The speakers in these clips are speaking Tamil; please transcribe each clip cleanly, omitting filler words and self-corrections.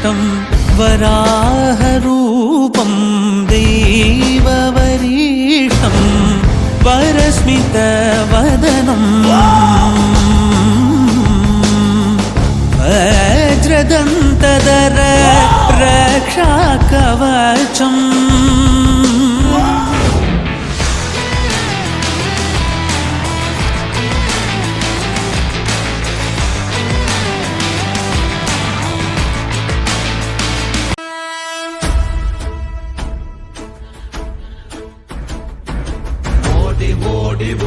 वसिष्ठं वराहरूपं देववरीष्ठं वरस्मितवदनं वज्रदन्तधर रक्षाकवचम् ஓடி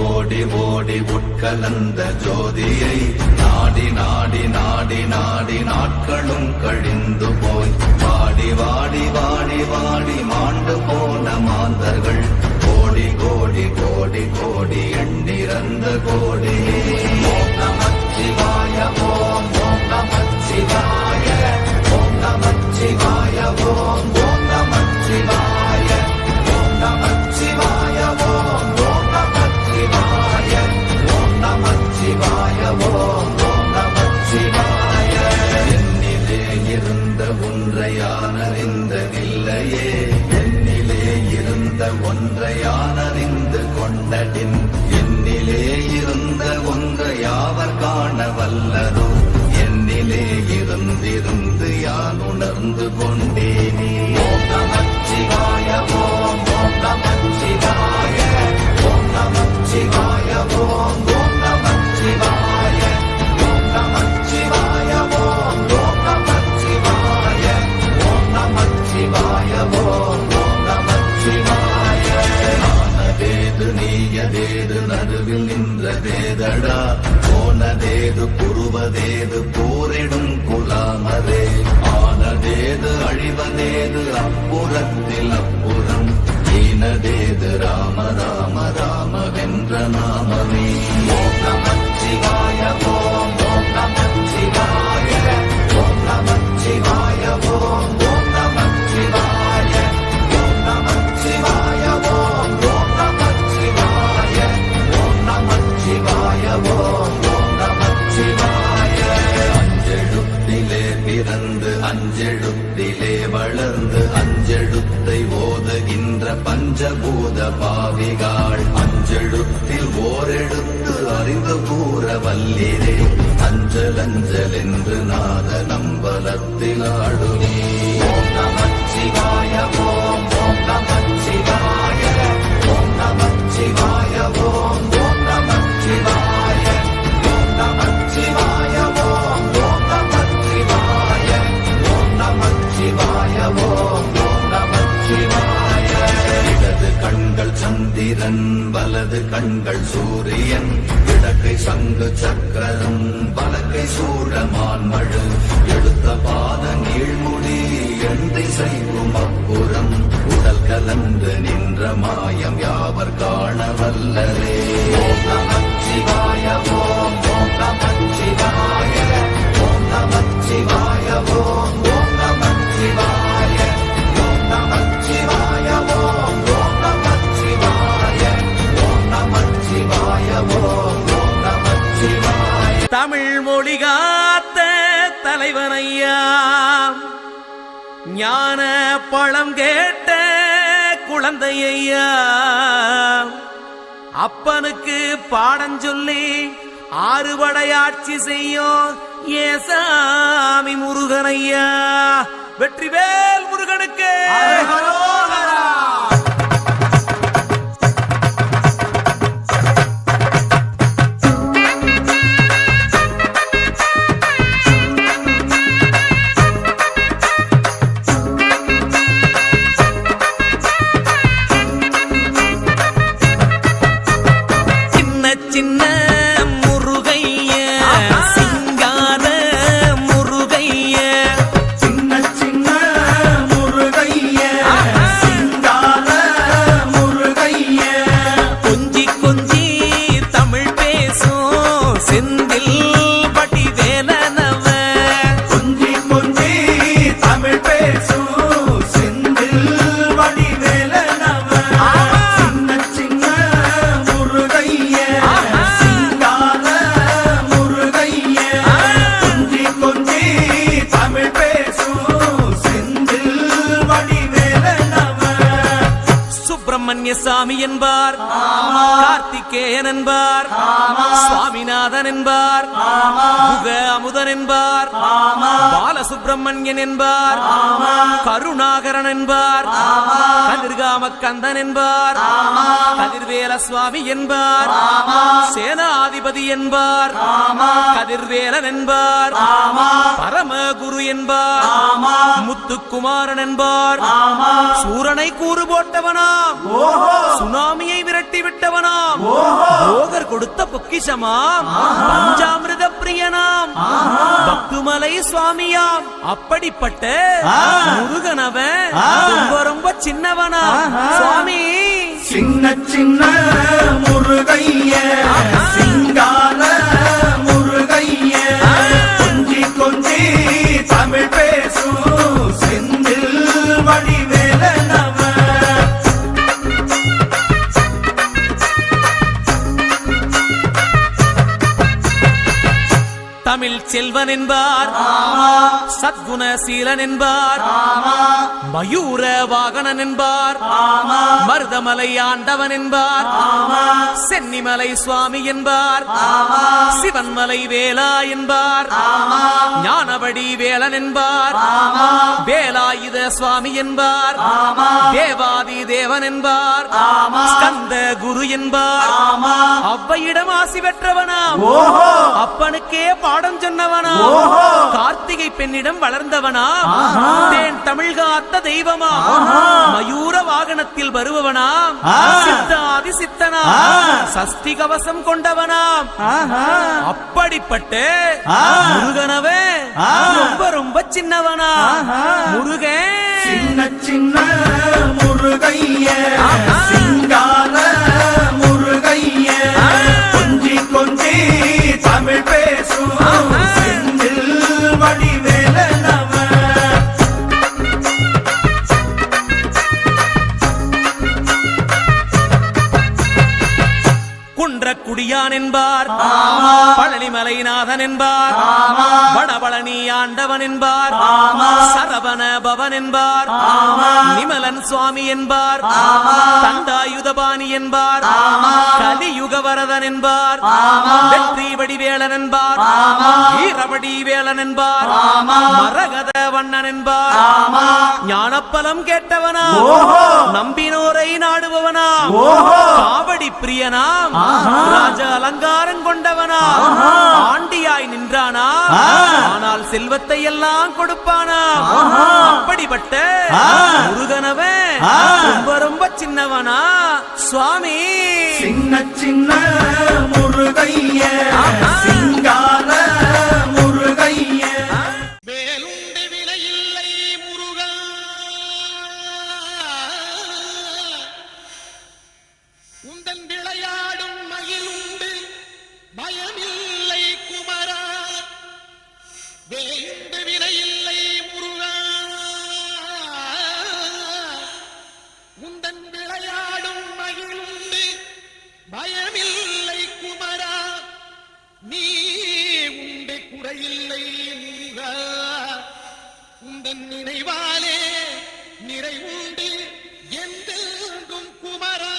ஓடி ஓடி உட்கலந்த ஜோதியை நாடி நாடி நாடி நாடி நாட்களும் கழிந்து போய் வாடி வாடி வாடி வாடி மாண்டு போன மாந்தர்கள் கோடி கோடி கோடி கோடி எண்ணிறந்த கோடி ஓம் நமச்சிவாய ஓம் ஓம் நமச்சிவாய ஓம் நமச்சிவாய ஓம் ஓம் நமச்சிவாய ஓம் நமச்சிவாய ஓம் நமச்சிவாய ஓம் ஓம் நமச்சிவாய என்னிலே இருந்த ஒன்றையானறிந்ததில்லையே என்னிலே இருந்த ஒன்றையானறிந்து கொண்டடின் என்னிலே இருந்த ஒன்றை யாவர் காண வல்லரோ என்னிலே இருந்திருந்து யான் உணர்ந்து கொண்டேனே ஓம் நமச்சிவாய ஓம் ஓம் நமச்சிவாய ஓம் நமச்சிவாய ஓம் ஓம் நமச்சிவாய ஓம் நமச்சிவாய ஓம் ஓம் நமச்சிவாய ஓம் நமச்சிவாய ஓம் ஓம் நமச்சிவாய ஆனதேது நீயதேது நடுவில் நின்றதேதடா போனதேது புருவதேது போரிடும் குலாமரே ஆனதேது அழிவதேது அப்புறத்தில் அப்புறம் ஈனதேது ராம ராம ராம வென்ற நாமமே ஓம் நமச்சிவாய ஓம் ஓம் நமச்சிவாய ஓம் நமச்சிவாய ஓம் ஓம் நமச்சிவாய ஓம் நமச்சிவாய ஓம் ஓம் நமச்சிவாய ஓம் நமச்சிவாய ஓம் ஓம் நமச்சிவாய அஞ்செழுத்திலே பிறந்து அஞ்செழுத்திலே வளர்ந்து அஞ்செழுத்தை ஓதுகின்ற பஞ்சபூத பாவிகாள் அஞ்செழுத்தில் ஓரெழுத்து அறிந்து கூற வல்லிரே அஞ்சல் அஞ்சல் என்று நாத நம்பலத்தில் ஆடுவே ஓம் நமச்சிவாய ஓம் ஓம் நமச்சிவாய ஓம் நமச்சிவாய ஓம் ஓம் நமச்சிவாய ஓம் நமச்சிவாய ஓம் ஓம் நமச்சிவாய ஓம் நமச்சிவாய ஓம் ஓம் நமச்சிவாய இடது கண்கள் சந்திரன் வலது கண்கள் சூரியன் இடக்கை சங்கு சக்கரம் வலக்கை சூழமான் மழு எடுத்த பாத நீழ்முடி எண் திசைக்கும் அப்புறம் உடல் கலந்து நின்ற மாயம் யாவர் காண வல்லரே ஓம் நமச்சிவாய ஓம் ஓம் நமச்சிவாய ஓம் நமச்சிவாய ஓம் ஓம் நமச்சிவாய ஓம் நமச்சிவாய ஓம் ஓம் நமச்சிவாய ஓம் நமச்சிவாய ஓம் ஓம் நமச்சிவாய தமிழ் மொழி காத்த தலைவனையா ஞான பழம் கேட்ட குழந்தையா அப்பனுக்கு பாடம் சொல்லி ஆறுபடையாட்சி செய்யும் ஏசாமி முருகனையா வெற்றிவேல் முருகனுக்கு சின்ன முருகைய சிங்கார முருகைய சின்ன சின்ன முருகைய சிங்கார முருகைய கொஞ்சி கொஞ்சி தமிழ் பேசும் செந்தில் பட்டி வேலனவ கொஞ்சி கொஞ்சி தமிழ் பேசும் செந்தில் பட்டி வேலனவ சின்ன சின்ன முருகைய சிங்கார சாமி என்பார், கார்த்திகேயன் என்பார், சுவாமிநாதன் என்பார், குக அமுதன் என்பார், பாலசுப்பிரமணியன் என்பார், கருணாகரன் என்பார், கதிர்காம கந்தன் என்பார், கதிர்வேல சுவாமி என்பார், சேனாதிபதி என்பார், கதிர்வேலன் என்பார், பரமகுரு என்பார், முத்துக்குமாரன் என்பார், சூரனை கூறு போட்டவனாம், சுனாமியை விரட்டி விட்டவனாம், போகர் கொடுத்த பொக்கிஷமாம், பஞ்சாமிர்த பிரியனாம், பக்துமலை சுவாமியாம். அப்படிப்பட்ட முருகனவன் ரொம்ப ரொம்ப சின்னவனா சுவாமி. சின்ன சின்ன முருகைய சிங்கார முருகைய கொஞ்சி கொஞ்சி தமிழ் பேசும் செந்தில் வடிவேலனவ. தமிழ் செல்வன் என்பார், சத்குணசீலன் என்பார், மயூர வாகனன் என்பார், மருதமலை ஆண்டவன் என்பார், சென்னிமலை சுவாமி என்பார், சிவன்மலை வேலா என்பார், ஞானவடி வேலன் என்பார், வேலாயுத சுவாமி என்பார், தேவாதி தேவன் என்பார், ஸ்கந்த குரு என்பார், அவ்வையிடம் ஆசி பெற்றவனாம், அப்பனுக்கே பாடம் சொன்னவனா, கார்த்திகை பெண்ணிடம் வளர்ந்தவனா, தேன் தமிழ் காத்த தெய்வமா, மயூர வாகனத்தில் வருபவனாம், சித்தாதி சித்தனா, சஷ்டி கவசம் கொண்டவனாம். அப்படிப்பட்ட முருகனவே ரொம்ப ரொம்ப சின்னவனா முருகன். சின்ன சின்ன முருகைய சிங்கார முருகைய கொஞ்சி கொஞ்சி தமிழ் பேசும் செந்தில் வடிவேலனவ. குன்றக்குடியான் என்பார், பழனிமலைநாதன் என்பார், வடபழனி ஆண்டவன் என்பார், சரவண பவன் என்பார், நிமலன் சுவாமி என்பார், தண்டாயுதபாணி என்பார், கலியுகவரதன் என்பார், வெற்றி வடிவேலன் என்பார், வீரவடி வேலன் என்பார், மரகத வண்ணன் என்பார், ஞானப்பலம் கேட்டவனா, நம்பினோரை நாடுபவனா, காவடி பிரியனாம், ராஜ அலங்காரம் கொண்டவனா, ஆண்டியாய் நின்றானா, ஆனால் செல்வத்தை எல்லாம் கொடுப்பானா. அப்படிப்பட்ட முருகனவன் ரொம்ப ரொம்ப சின்னவனா சுவாமி. சின்ன சின்ன முருகைய சிங்கார முருகைய வேலுண்டு வினையில்லை முருகா, உந்தன் விளையாடும் மயிலுண்டு பயமில்லை குமரா. வேலுண்டு வினையில்லை முருகா, உந்தன் விளையாடும் மகிழுண்டு பயமில்லை குமரா. நீ உண்டு குறையில்லை முருகா, உந்தன் நினைவாலே நிறைவுண்டு என்றென்றும் குமரா.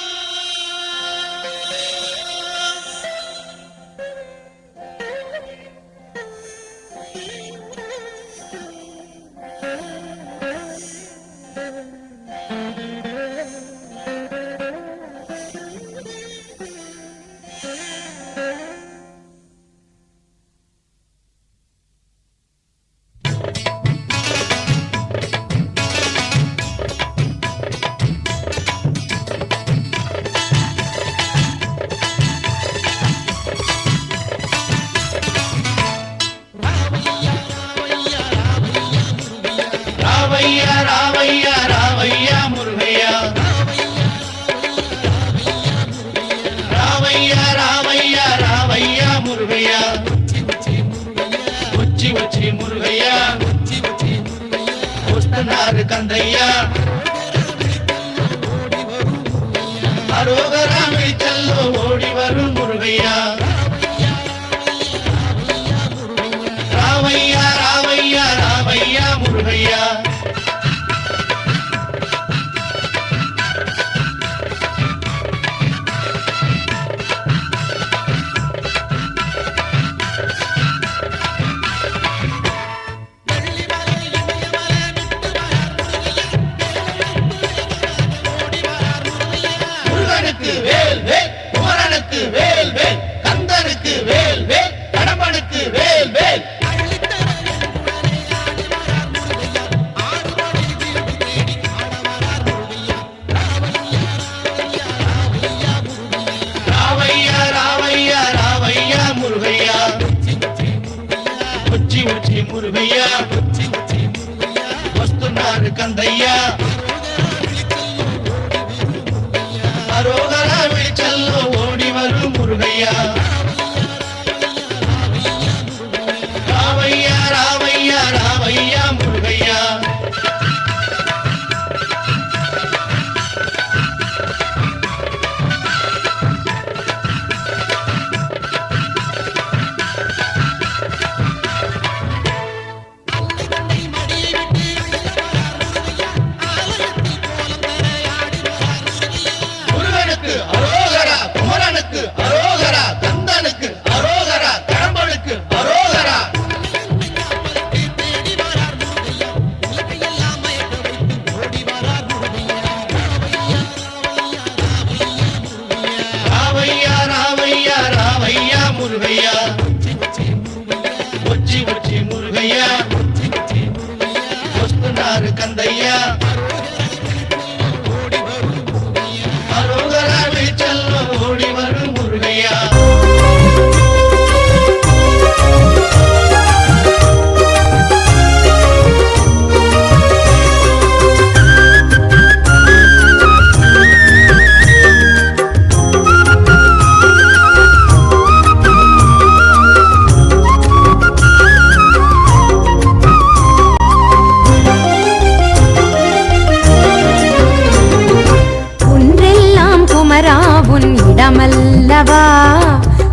ராவையா ராவையா ராவையா முருகையா, ராவையா ராவையா ராவையா முருகையா, உச்சி உச்சி முருகையா, உஸ்தனாரு கந்தையா, அரோகராமை செல்லோ ஓடி வரும் முருகையா. ராவையா ராவையா ராவையா முருகையா. మురుగయ్యా వస్తున్నారు కందయ్యా అరోగరా విడిచల్లో ఓడి వరు మురుగయ్యా రావయ్యా రావయ్యా రావయ్యా మురుగయ్యా முருகனுக்கு அரோகரா குமரனுக்கு அரோகரா கந்தனுக்கு அரோகரா கடம்பனுக்கு அரோகரா ராவையா ராவையா ராவையா முருகையா వచ్చి వచ్చి మురుగయ్యా వస్తున్నారు కందయ్యా అరోగరా విడిచల్లో ఓడి వరు మురుగయ్యా இடமல்லவா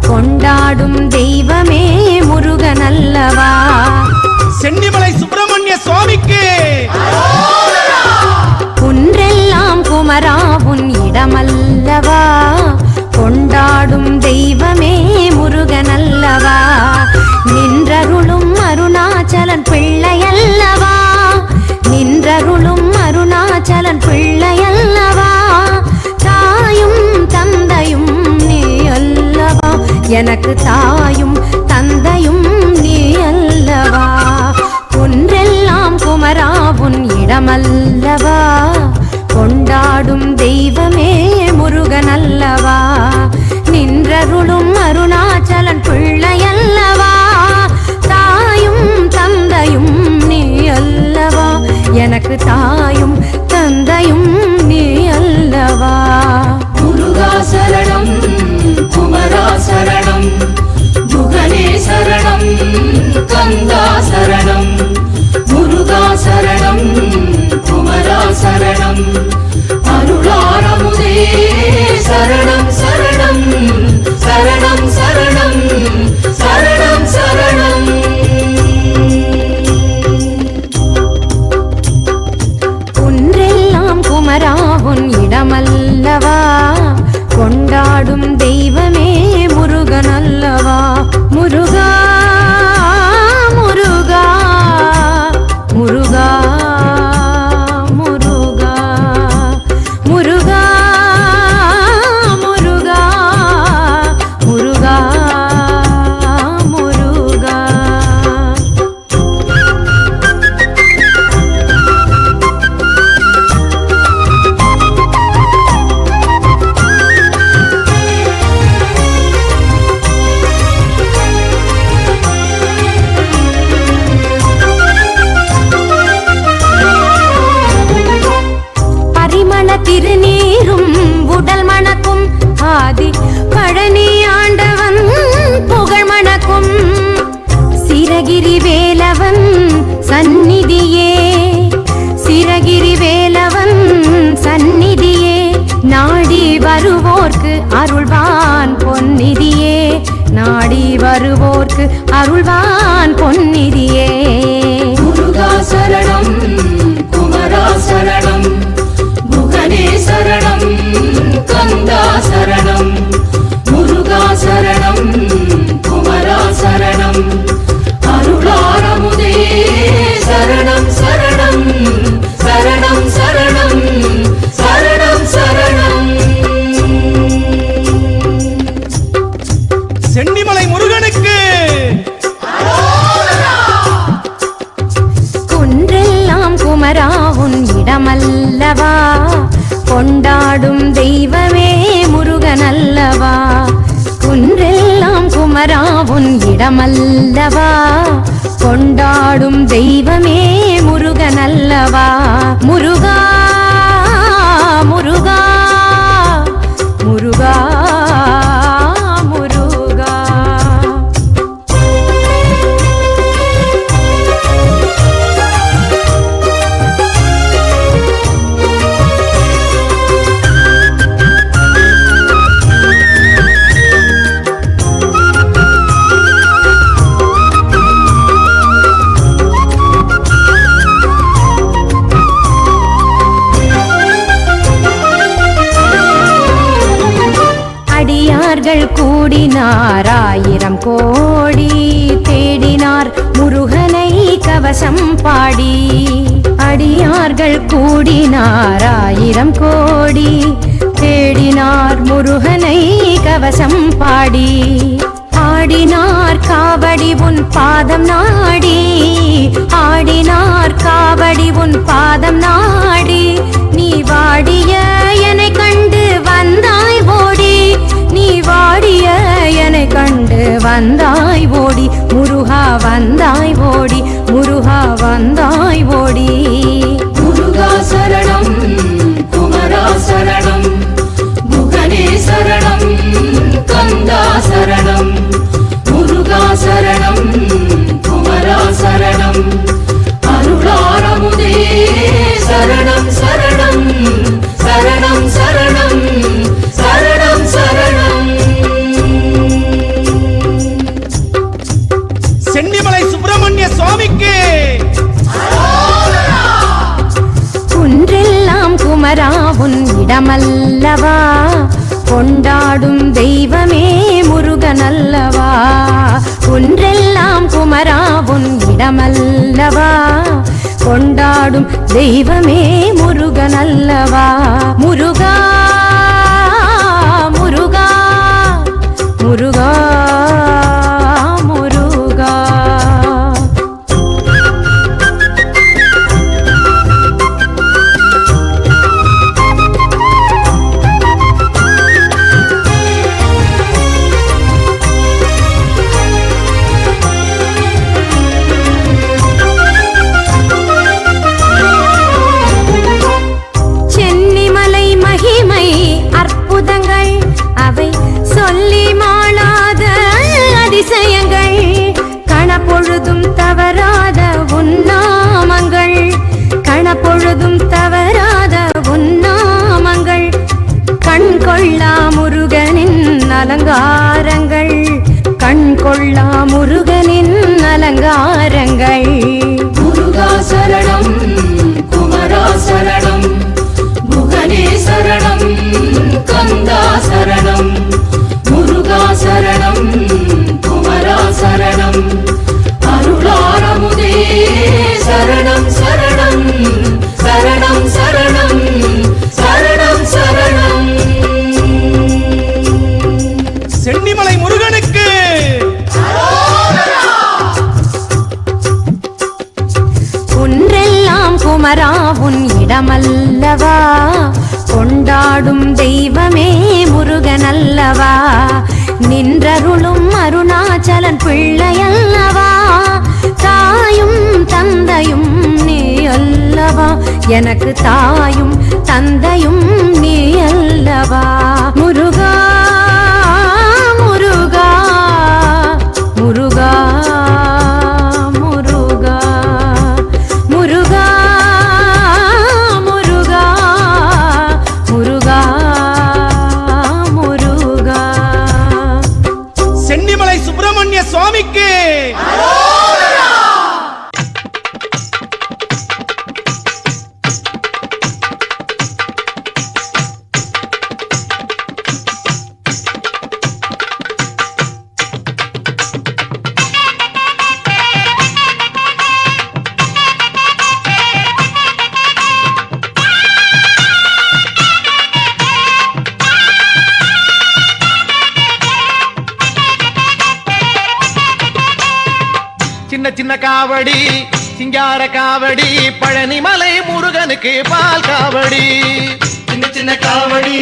கொண்டாடும் தெய்வமே முருகனல்லவா சென்னிமலை சுப்பிரமணிய சுவாமிக்கு குன்றெல்லாம் குமரா உன் இடமல்லவா கொண்டாடும் தெய்வமே முருகனல்லவா நின்றருளும் அருணாச்சலன் பிள்ளையல்லவா நின்றருளும் அருணாச்சலன் பிள்ளையல்லவா தாயும் தந்தையும் நீ அல்லவா எனக்கு தாயும் தந்தையும் நீ அல்லவா குன்றெல்லாம் குமரா உன் இடமல்லவா கொண்டாடும் தெய்வமே முருகனல்லவா நின்றருளும் அருணாச்சலன் பிள்ளையல்லவா தாயும் தந்தையும் நீ அல்லவா எனக்கு தாயும் தந்தையும் நீ அல்லவா முருகா சரணம் குமரா சரணம் முகனே சரணம் கந்தா சரணம் முருகா சரணம் குமரா சரணம் அருளாரமுதே சரணம் சரணம் சரணம் சரணம் சரணம் சரணம் குன்றெல்லாம் குமரா உன் இடமல்லவா கொண்டாடும் தெய்வமே முருகனல்லவா முருகா முருகா முருகா முருகா முருகா முருகா முருகா முருகா பரிமள திருநீரும் உடல் மணக்கும் ஆதி பழனி ஆண்டவன் புகழ் மணக்கும் சிரகிரி வேலவன் சந்நிதியே சிரகிரி வேலவன் சந்நிதியே நாடி வருவோர்க்கு அருள்வான் பொன்னிதியே நாடி வருவோர்க்கு அருள்வான் பொன்னிதியே முருகா சரணம் குமரா சரணம் முகனே சரணம் கந்தா சரணம் முருகா சரணம் குமரா சரணம் அருளாரமுதே சரணம் சரணம் சரணம் சரணம் சரணம் சரணம் சென்னிமலை முருகனுக்கு குன்றெல்லாம் குமரா உன் இடமல்லவா கொண்டாடும் தெய்வமே முருகனல்லவா குன்றெல்லாம் குமரா உன் இடமல்லவா கொண்டாடும் தெய்வமே முருகனல்லவா. முருகா முருகா முருகா முருகா. அடியார்கள் கூடினார் 1000 கோடி தேடினார் முருகனை கவசம் பாடி. அடியார்கள் கூடினார் 1000 கோடி தேடினார் முருகனை கவசம் பாடி. ஆடினார் காவடி உன் பாதம் நாடி. ஆடினார் காவடி உன் பாதம் நாடி. நீ வாடிய என்னை கண்டு வந்தாய் ஓடி. நீ வாடிய என்னை கண்டு வந்தாய் ஓடி. முருகா வந்தாய் ஓடி. முருகா வந்தாய் ஓடி. முருகா சரணம் குமரா சரணம் முகனே சரணம் கந்தா சரணம். முருகா சரணம் குமரா சரணம் அருளாரமுதே சரணம் சரணம் சரணம் சரணம் சரணம் சரணம். சென்னிமலை சுப்பிரமணிய சுவாமிக்கு குன்றெல்லாம் குமரா உன் இடமல்லவா. கொண்டாடும் தெய்வமே முருகனல்லவா. குன்றெல்லாம் குமரா உன் இடமல்லவா. கொண்டாடும் தெய்வமே முருகனல்லவா. முருகா முருகா முருகா முருகா. சென்னிமலை மகிமை அற்புதங்கள் அவை சொல்லி மாளாத அதிசயங்கள். கணப்பொழுதும் தவறாத உன்னாமங்கள். கணப்பொழுதும் தவறாத உன்னாமங்கள். கண் கொள்ளா முருகனின் அலங்காரங்கள். கண் கொள்ளா முருகனின் அலங்காரங்கள். முருகா சரணம் குமரா சரணம் முகனே சரணம் கந்தா சரணம். முருகா சரணம் குமரா சரணம் அருளாரமுதே சரணம் சரணம் சரணம் சரணம் சரணம் சரணம். சென்னிமலை முருகனுக்கு குன்றெல்லாம் குமரா உன் இடமல்லவா. கொண்டாடும் தெய்வமே முருகனல்லவா. நின்றருளும் அருணாச்சலன் பிள்ளையல்லவா. தாயும் தந்தையும் நீ அல்லவா. எனக்கு தாயும் தந்தையும் நீ அல்லவா. முருகா முருகா முருகா முருகா முருகா முருகா முருகா முருகா. சென்னிமலை சுப்பிரமணிய சுவாமிக்கு சின்ன சின்ன காவடி சிங்கார காவடி பழனிமலை முருகனுக்கு பால் காவடி. சின்ன சின்ன காவடி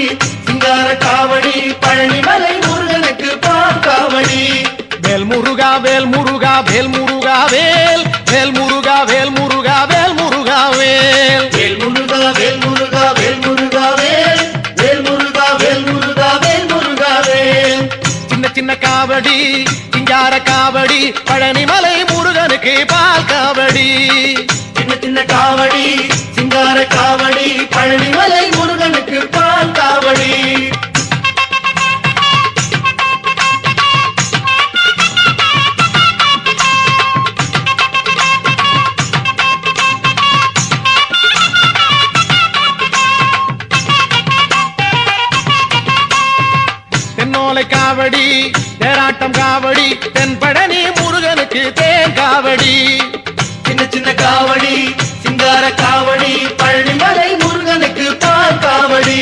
சிங்கார காவடி பழனிமலை முருகனுக்கு பால் காவடி. வேல் முருகா வேல் முருகா வேல் முருகா வேல் காவடி சிங்கார காவடி பழனிமலை முருகனுக்கு பால் காவடி சின்ன சின்ன காவடி சிங்கார காவடி பழனிமலை முருகனுக்கு பால் காவடி தென்னோலை காவடி தேராட்டம் காவடி தென்பழனி முருகனுக்கு தேன் காவடி சின்ன சின்ன காவடி சிங்கார காவடி பழனிமலை முருகனுக்கு பால் காவடி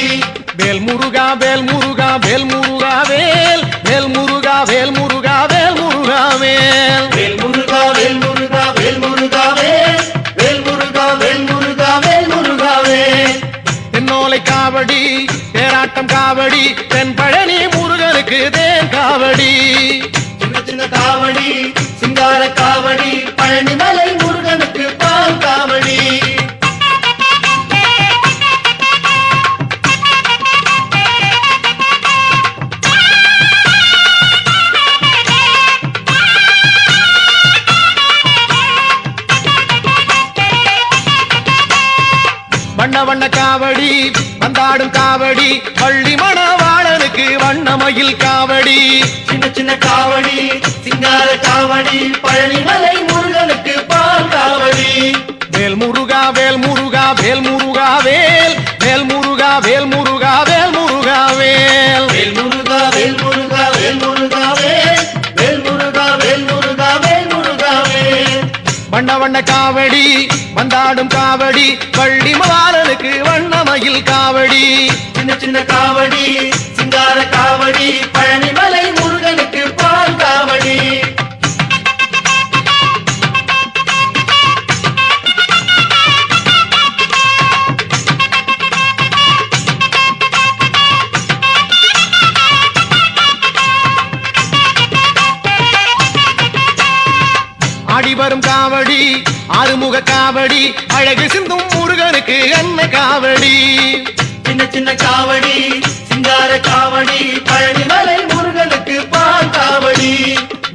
வேல் முருகா வேல் முருகா வேல் முருகா வேல் வேல் முருகா வேல் முருகா வேல் முருகா வேல் வேல் முருகா வேல் முருகா வேல் முருகா வேல் வேல் முருகா வேல் முருகா வேல் முருகா வேல் தென்னோலை காவடி தேராட்டம் காவடி தென்பழனி முருகனுக்கு தேன் காவடி சின்ன சின்ன காவடி சிங்கார காவடி பழனிமலை முருகனுக்கு பால் காவடி வண்ண வண்ண காவடி வந்தாடும் காவடி பள்ளி மணவாளனுக்கு வண்ணமயில் காவடி சின்ன சின்ன காவடி சிங்கார காவடி பழனிமலை முருகனுக்கு பால் காவடி வேல் முருகா வேல் முருகா வேல் முருகா வேல் வேல் முருகா வேல் முருகா வேல் முருகா வேல் வேல் முருகா வேல் முருகா வேல் முருகா வேல் வேல் முருகா வேல் முருகா வேல் முருகா வேல் வண்ண வண்ண காவடி வந்தாடும் காவடி பள்ளி மணவாளனுக்கு வண்ணமயில் காவடி சின்ன சின்ன காவடி சிங்கார காவடி பழனிமலை முருகனுக்கு பால் காவடி ஆடி வரும் காவடி ஆறுமுக காவடி அழகு சிந்தும் முருகனுக்கு அன்ன காவடி சின்ன சின்ன காவடி சிங்கார காவடி பழனிமலை முருகனுக்கு பால் காவடி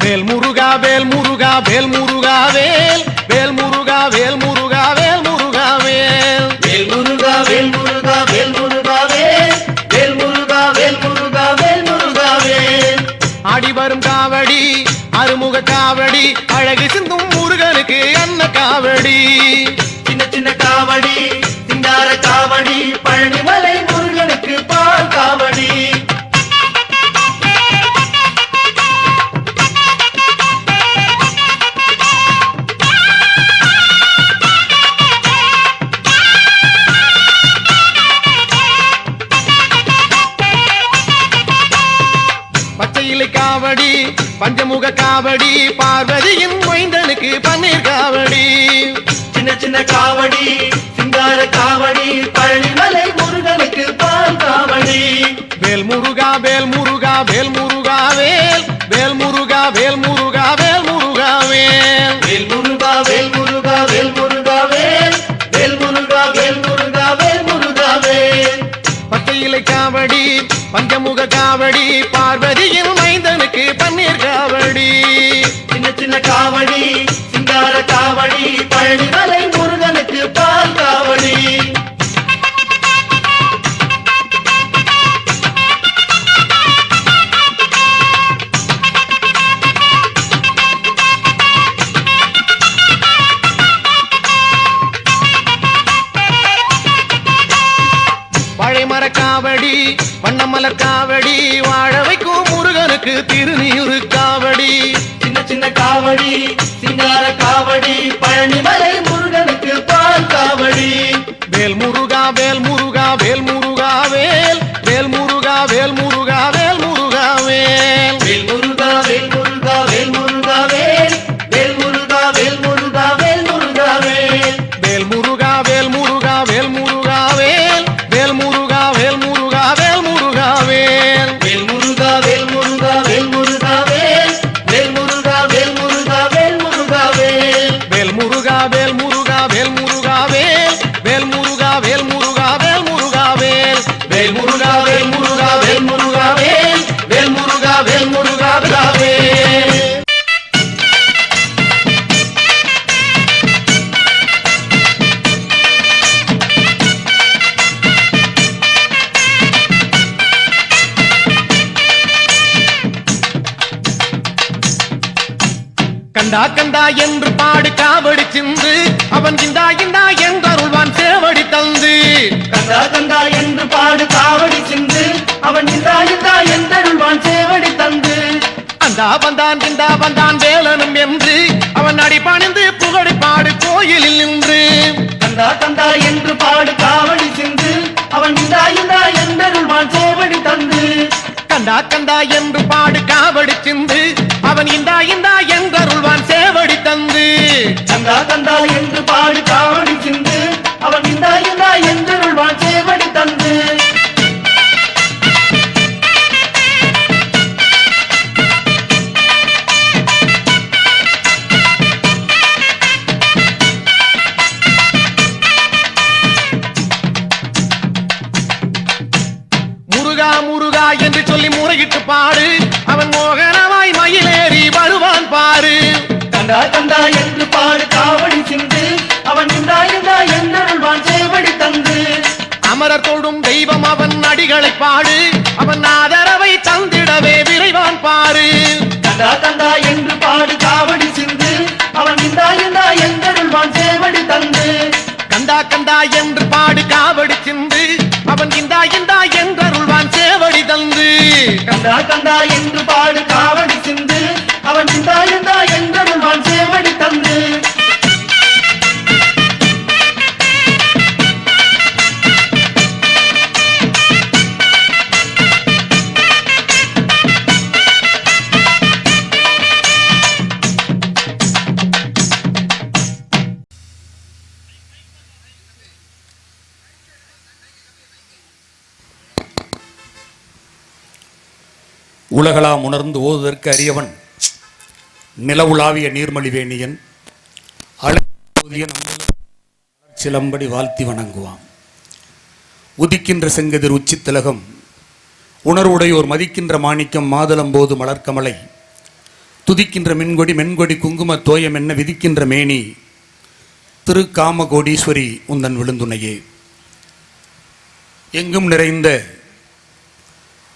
வேல் முருகா வேல் முருகா வேல் முருகா வேல் வேல் முருகா வேல் முருகா வேல் முருகா வேல் வேல் முருகா வேல் முருகா வேல் முருகா வேல் வேல் முருகா வேல் முருகா வேல் முருகா வேல் ஆடி வரும் காவடி அறுமுக காவடி அழகு சிந்தும் முருகனுக்கு அன்ன காவடி சின்ன சின்ன காவடி சிங்கார காவடி பழனிமலை முருகனுக்கு பால் காவடி பச்சை இலை காவடி பஞ்சமுக காவடி பார்வதியின் மைந்தனுக்கு பன்னீர் காவடி சின்ன சின்ன காவடி சிங்கார காவடி பழனிமலை முருகனுக்கு பால் காவடி வேல் முருகா வேல் முருகா வேல் முருகா வேல் வேல் முருகா வேல் முருகா வேல் முருகா வேல் வேல் முருகா வேல் முருகா வேல் முருகா வேல் வேல் முருகா வேல் முருகா வேல் முருகா வேல் பச்சை இலை காவடி பஞ்சமுக காவடி பார்வதியின் மைந்தனுக்கு பன்னீர் காவடி சின்ன சின்ன காவடி சிங்கார காவடி பழனிமலை முருகனுக்கு பால் காவடி வாழைமர காவடி வண்ணமலர் காவடி வாழ வைக்கும் முருகனுக்கு திருநீரு காவடி சின்ன சின்ன காவடி சிங்கார காவடி பழனிமலை முருகனுக்கு பால் காவடி வேல் முருகா வேல் முருகா வேல் முருகா வேல் வேல் முருகா வேல் முருகா வேல் முருகா வேல் வேல் முருகா வேல் முருகா வேல் முருகா வேல் வேல் முருகா வேல் முருகா வேல் முருகா வேல் வேல் முருகா வேல் முருகா வேல் முருகா வேல் வேல் முருகா வேல் முருகா வேல் முருகா வேல் வேல் முருகா வேல் முருகா வேல் முருகா வேல் வேல் முருகா வேல் முருகா வேல் முருகா வேல் கண்டா கண்டா என்று பாடு காவடி சிந்து அவன் இந்தா இந்தா என்றருள்வான் சேவடி தந்து. கந்தா கந்தா என்று பாடு காவடி சிந்து அவன் இந்தா இந்தா என்றருள்வான் சேவடி தந்து. அந்தா வந்தான் இந்தா வந்தான் வேலனும் என்று அவன் அடி பணிந்து புகழி பாடு கோயிலில் நின்று. கந்தா கந்தா என்று பாடு காவடி சிந்து அவன் இந்தா இந்தா என்றருள்வான் சேவடி தந்து. கண்டா கண்டா என்று பாடு காவடி சிந்து அவன் இந்தா இந்தா என்றருள்வான் சேவடி தந்து. கந்தா கந்தா என்று பாடு காவடி சிந்து அவன் இந்தா இந்தா என்றருள்வான் சேவடி தந்து. முருகா முருகா என்று சொல்லி முறையிட்டு பாடு அவன் மோகனமாய் மயிலேறி வருவான் பாரு. கந்தா கந்தா என்று பாடு காவடி சிந்து அவன் இந்தா இந்தா என்றருள்வான் சேவடி தந்து. அமரர் தொடும் தெய்வம் அவன் அடிகளை பாடு அவன் ஆதரவை தந்திடவே விரைவான் பாரு. கந்தா கந்தா என்று பாடு காவடி சிந்து அவன் இந்தா இந்தா என்றருள்வான் சேவடி தந்து. கந்தா கந்தா என்று பாடு காவடி சிந்து அவன் இந்தா இந்தா என்றருள்வான் சேவடி தந்து. கந்தா கந்தா என்று பாடு காவடி சிந்து அவன் இந்தா இந்தா என்றருள்வான் சேவடி தந்து. உலகளாம் உணர்ந்து ஓதுவதற்கு அறியவன் நிலவுலாவிய நீர்மலிவேணியன் அழகிய சிலம்படி வாழ்த்தி வணங்குவான். உதிக்கின்ற செங்கதிர் உச்சித்திலகம் உணர்வுடையோர் மதிக்கின்ற மாணிக்கம் மாதளம்போது மலர்கமலை துதிக்கின்ற மின்கொடி மென்கொடி குங்கும தோயம் என்ன விதிக்கின்ற மேனி திரு காமகோடீஸ்வரி உந்தன் விழுந்துணையே. எங்கும் நிறைந்த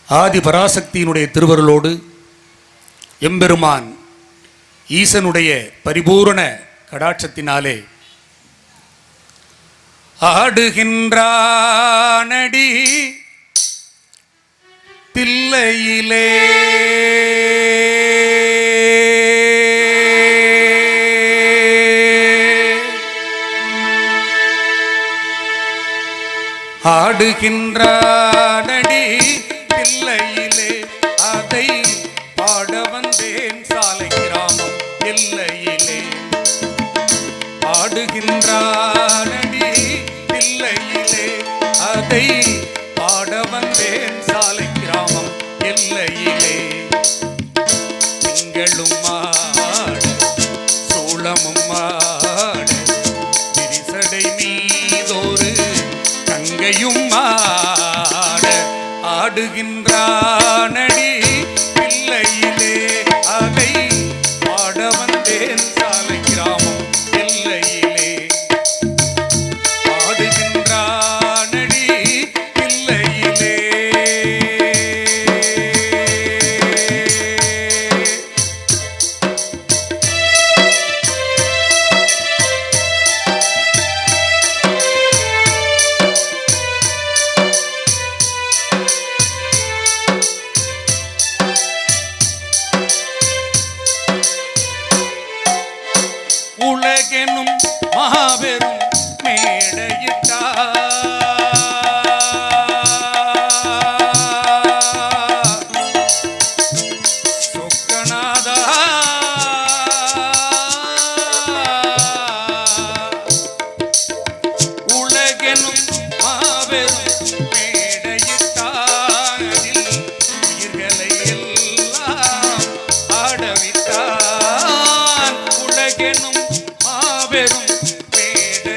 ஆதி பராசக்தியினுடைய திருவருளோடு எம்பெருமான் ஈசனுடைய பரிபூரண கடாட்சத்தினாலே ஆடுகின்றானடி தில்லையிலே ஆடுகின்றானடி தில்லையிலே அதை பாட வந்தேன் சாலை கிராமம் எல்லையிலே. ஆடுகின்றானடி தில்லையிலே அதை பாட வந்தேன் சாலை கிராமம் எல்லையிலே. திங்களும் மாட சோளமும் மாட விரிசடை மீதோரு கங்கையும் மாட ஆடுகின்றானடி பிள்ளையிலே அதை பாட வந்தேன் சாலை கிராமம் எல்லையிலே. ஆடுகின்றானடி பிள்ளையிலே. உலகெனும் மாபெரும் மேடையிட்டார் சொக்கநாதா உலகெனும் மாபெரும் மேடையிட்டாரில் உயிர்களை எல்லாம் ஆடவிட்டார். உலகெனும் மாபெரும் மேடையிட்டாரில்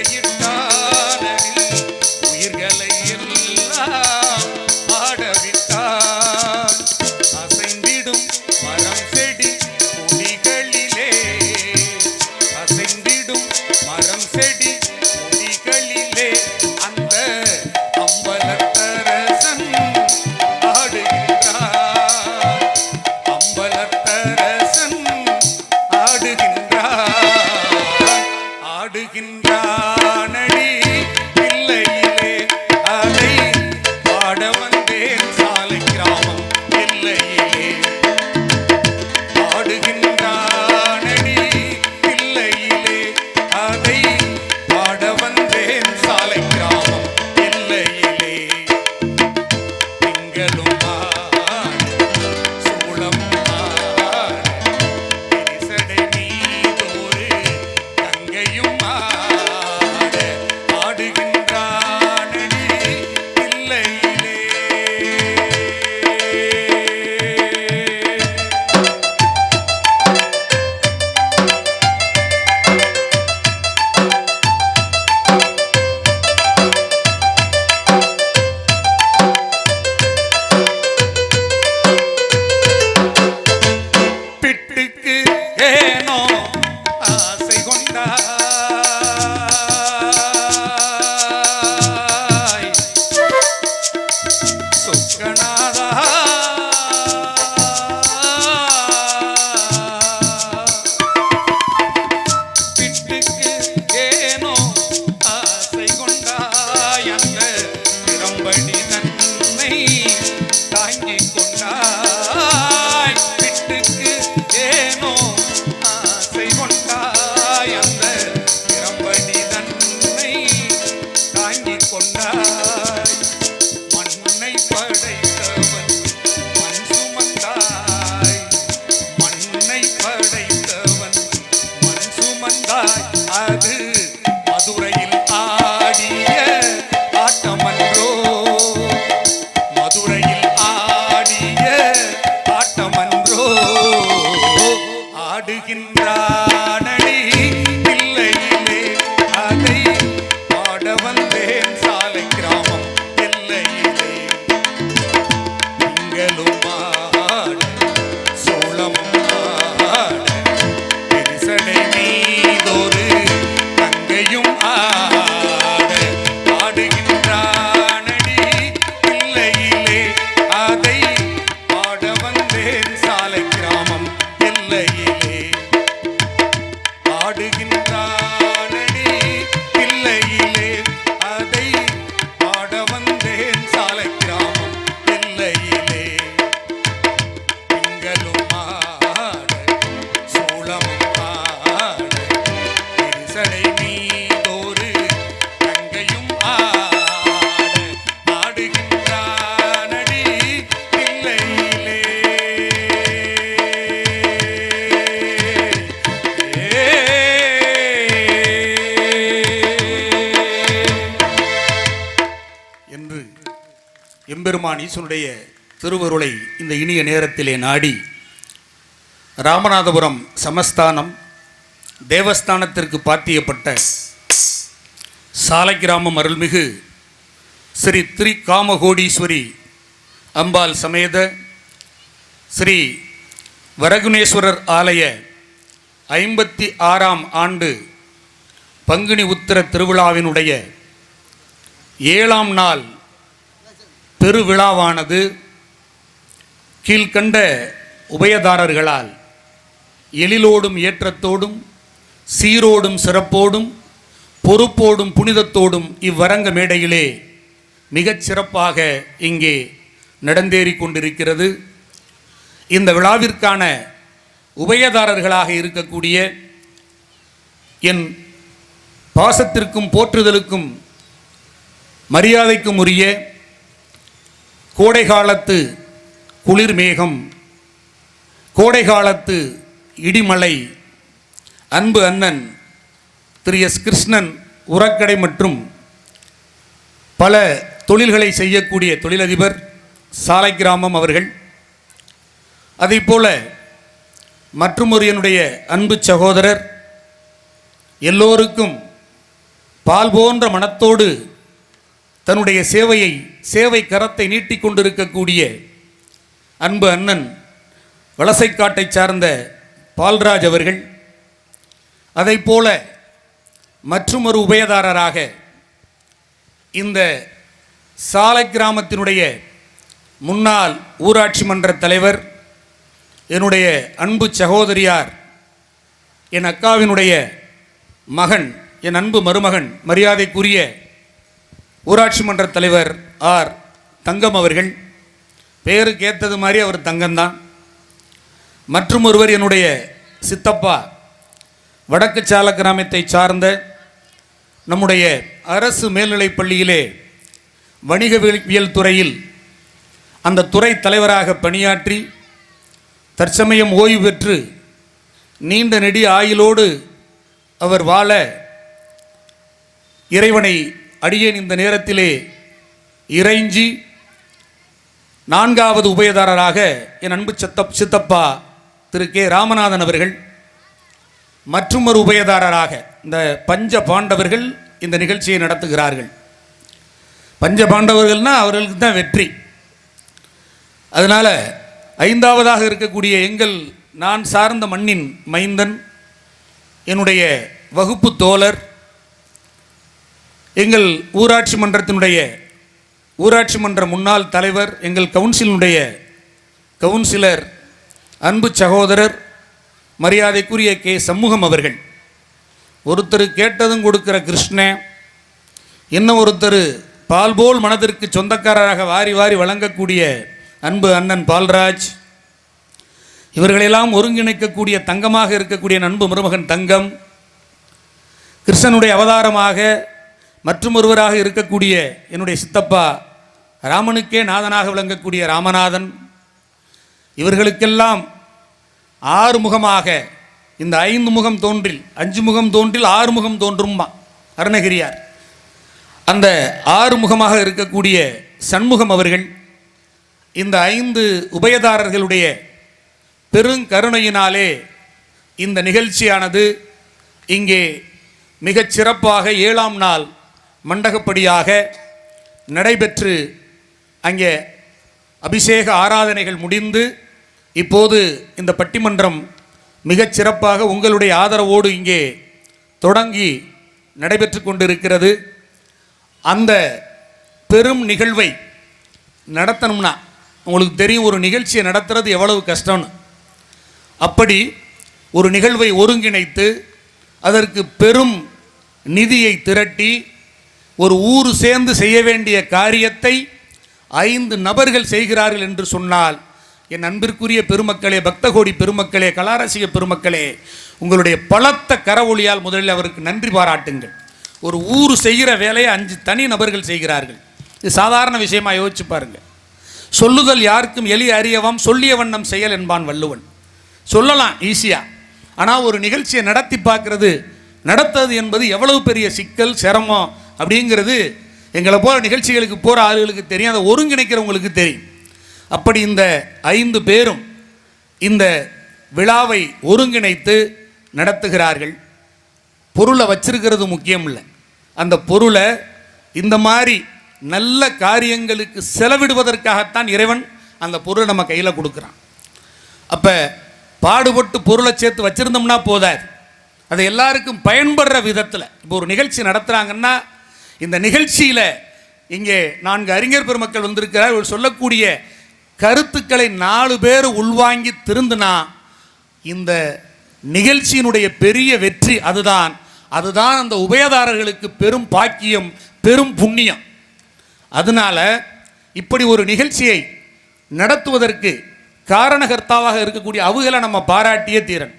ஏனோ ஆசை கொண்டாய் சொக்கநாதா பிட்டுக்கு ஏனோ ஆசை கொண்டாய் அந்த திறம்படி தன்னை தாங்கிக் கொண்டாய் பிட்டுக்கு ஏனோ ஆசை கொண்டாய் அந்த திறம்படி தன்னை தாங்கிக் கொண்டாய் மண்ணை படைத்தவன் மண் சுமந்தாய் மண்ணை படைத்தவன் மண் சுமந்தாய் அது மதுரையில் ஆடிய ஆட்டமன்றோ மதுரையில் ஆடிய ஆட்டமன்றோ ஆடுகின்றானடி இல்லையிலே அதை பாட வந்தேன் சாலை கிராமம் எல்லையிலே திங்களும் ஆட சோளமும் ஆட எரிசடை மீதொரு தங்கையும் ஆட ஆடுகின்றானடி இல்லையிலே அதை பாட வந்தேன் சாலை கிராமம் எல்லையிலே ஆடுகின்றானடி இல்லையிலே அதை பாட வந்தேன் சாலை கிராமம் எல்லையிலே திங்களும் ஆட சோளமும் ஆட எரிசடை மீதொரு தங்கையும் ஆட ஆடுகின்றானடி இல்லையிலே என்று எம்பெருமான் ஈசனுடைய திருவருளை இந்த இனிய நேரத்திலே நாடி ராமநாதபுரம் சமஸ்தானம் தேவஸ்தானத்திற்கு பாத்தியப்பட்ட சாலை கிராமம் அருள்மிகு ஸ்ரீ திரிகாமகோடீஸ்வரி அம்பாள் சமேத ஸ்ரீ வரகுணேஸ்வரர் ஆலய 56ஆம் ஆண்டு பங்குனி உத்திர திருவிழாவினுடைய 7ஆம் நாள் பெருவிழாவானது கீழ்கண்ட உபயதாரர்களால் எழிலோடும் ஏற்றத்தோடும் சீரோடும் சிறப்போடும் பொறுப்போடும் புனிதத்தோடும் இவ்வரங்க மேடையிலே மிகச் சிறப்பாக இங்கே நடந்தேறிக் கொண்டிருக்கிறது. இந்த விழாவிற்கான உபயதாரர்களாக இருக்கக்கூடிய என் பாசத்திற்கும் போற்றுதலுக்கும் மரியாதைக்கும் உரிய கோடைகாலத்து குளிர் மேகம், கோடைகாலத்து இடிமலை, அன்பு அண்ணன் திரு எஸ் கிருஷ்ணன் உரக்கடை மற்றும் பல தொழில்களை செய்யக்கூடிய தொழிலதிபர் சாலை கிராமம் அவர்கள், அதைப்போல மற்றுமொரு என்னுடைய அன்பு சகோதரர், எல்லோருக்கும் பால் போன்ற மனத்தோடு தன்னுடைய சேவை கரத்தை நீட்டிக்கொண்டிருக்கக்கூடிய அன்பு அண்ணன் வலசைக்காட்டை சார்ந்த பால்ராஜ் அவர்கள், அதைப்போல மற்றுமொரு உபயதாரராக இந்த சாலை கிராமத்தினுடைய முன்னாள் ஊராட்சி மன்ற தலைவர், என்னுடைய அன்பு சகோதரியார், என் அக்காவினுடைய மகன், என் அன்பு மருமகன், மரியாதைக்குரிய ஊராட்சி மன்ற தலைவர் ஆர் தங்கம் அவர்கள். பேருக்கு ஏற்றது மாதிரி அவர் தங்கம்தான். மற்றும் ஒருவர் என்னுடைய சித்தப்பா, வடக்கு சால கிராமத்தை சார்ந்த நம்முடைய அரசு மேல்நிலைப் பள்ளியிலே வணிகவியல் துறையில் அந்த துறை தலைவராக பணியாற்றி தற்சமயம் ஓய்வு பெற்று நீண்ட நெடிய ஆயுளோடு அவர் வாழ இறைவனை அடியேன் இந்த நேரத்திலே இறைஞ்சி 4வது உபயதாரராக என் அன்பு சித்தப்பா திரு கே ராமநாதன் அவர்கள், மற்றும் ஒரு உபயதாரராக இந்த பஞ்ச பாண்டவர்கள் இந்த நிகழ்ச்சியை நடத்துகிறார்கள். பஞ்ச பாண்டவர்கள்னால் அவர்களுக்கு தான் வெற்றி. அதனால் 5வதாக இருக்கக்கூடிய எங்கள் நான் சார்ந்த மண்ணின் மைந்தன், என்னுடைய வகுப்பு தோழர், எங்கள் ஊராட்சி மன்றத்தினுடைய ஊராட்சி மன்ற முன்னாள் தலைவர், எங்கள் கவுன்சிலினுடைய கவுன்சிலர், அன்பு சகோதரர், மரியாதைக்குரிய கே. சண்முகம் அவர்கள். ஒருத்தர் கேட்டதும் கொடுக்கிற கிருஷ்ணன், இன்னும் ஒருத்தர் பால் போல் மனதிற்கு சொந்தக்காரராக வாரி வாரி வழங்கக்கூடிய அன்பு அண்ணன் பால்ராஜ், இவர்களெல்லாம் ஒருங்கிணைக்கக்கூடிய தங்கமாக இருக்கக்கூடிய அன்பு மருமகன் தங்கம், கிருஷ்ணனுடைய அவதாரமாக மற்றும் ஒருவராக இருக்கக்கூடிய என்னுடைய சித்தப்பா ராமனுக்கே நாதனாக விளங்கக்கூடிய ராமநாதன், இவர்களுக்கெல்லாம் ஆறுமுகமாக இந்த 5 முகம் தோன்றில் 5 முகம் தோன்றில் 6 முகம் தோன்றும்மா அருணகிரியார். அந்த 6 முகமாக இருக்கக்கூடிய சண்முகம் அவர்கள் இந்த 5 உபயதாரர்களுடைய பெருங்கருணையினாலே இந்த நிகழ்ச்சியானது இங்கே மிகச் சிறப்பாக 7ஆம் நாள் மண்டகப்படியாக நடைபெற்று அங்கே அபிஷேக ஆராதனைகள் முடிந்து இப்போது இந்த பட்டிமன்றம் மிகச் சிறப்பாக உங்களுடைய ஆதரவோடு இங்கே தொடங்கி நடைபெற்று கொண்டிருக்கிறது. அந்த பெரும் நிகழ்வை நடத்தணும்னா உங்களுக்கு தெரியும், ஒரு நிகழ்ச்சியை நடத்துறது எவ்வளவு கஷ்டம்னு. அப்படி ஒரு நிகழ்வை ஒருங்கிணைத்து அதற்கு பெரும் நிதியை திரட்டி ஒரு ஊர் சேர்ந்து செய்ய வேண்டிய காரியத்தை 5 நபர்கள் செய்கிறார்கள் என்று சொன்னால், என் அன்பிற்குரிய பெருமக்களே, பக்தகோடி பெருமக்களே, கலாரசிக பெருமக்களே, உங்களுடைய பலத்த கரவொலியால் முதலில் அவருக்கு நன்றி பாராட்டுங்கள். ஒரு ஊர் செய்கிற வேலையை 5 தனி நபர்கள் செய்கிறார்கள். இது சாதாரண விஷயமா யோசிச்சு பாருங்க. சொல்லுதல் யாருக்கும் எளிய அறியவாம், சொல்லிய வண்ணம் செயல் என்பான் வள்ளுவன். சொல்லலாம் ஈஸியாக, ஆனால் ஒரு நிகழ்ச்சியை நடத்தி பார்க்கறது, நடத்துறது என்பது எவ்வளவு பெரிய சிக்கல், சிரமம் அப்படிங்கிறது எங்களை போல நிகழ்ச்சிகளுக்கு போகிற ஆளுகளுக்கு தெரியும், அதை ஒருங்கிணைக்கிறவங்களுக்கு தெரியும். அப்படி இந்த 5 பேரும் இந்த விழாவை ஒருங்கிணைத்து நடத்துகிறார்கள். பொருளை வச்சிருக்கிறது முக்கியம் இல்லை, அந்த பொருளை இந்த மாதிரி நல்ல காரியங்களுக்கு செலவிடுவதற்காகத்தான் இறைவன் அந்த பொருளை நம்ம கையில் கொடுக்குறான். அப்போ பாடுபட்டு பொருளை சேர்த்து வச்சுருந்தோம்னா போதாது, அது எல்லாருக்கும் பயன்படுற விதத்தில். இப்போ ஒரு நிகழ்ச்சி நடத்துகிறாங்கன்னா இந்த நிகழ்ச்சியில் இங்கே 4 அறிஞர் பெருமக்கள் வந்திருக்கிறார். இவர் சொல்லக்கூடிய கருத்துக்களை 4 பேர் உள்வாங்கி திருந்தினா இந்த நிகழ்ச்சியினுடைய பெரிய வெற்றி அதுதான். அதுதான் அந்த உபயதாரர்களுக்கு பெரும் பாக்கியம், பெரும் புண்ணியம். அதனால இப்படி ஒரு நிகழ்ச்சியை நடத்துவதற்கு காரணகர்த்தாவாக இருக்கக்கூடிய அவங்களை நம்ம பாராட்டிய தீரன்.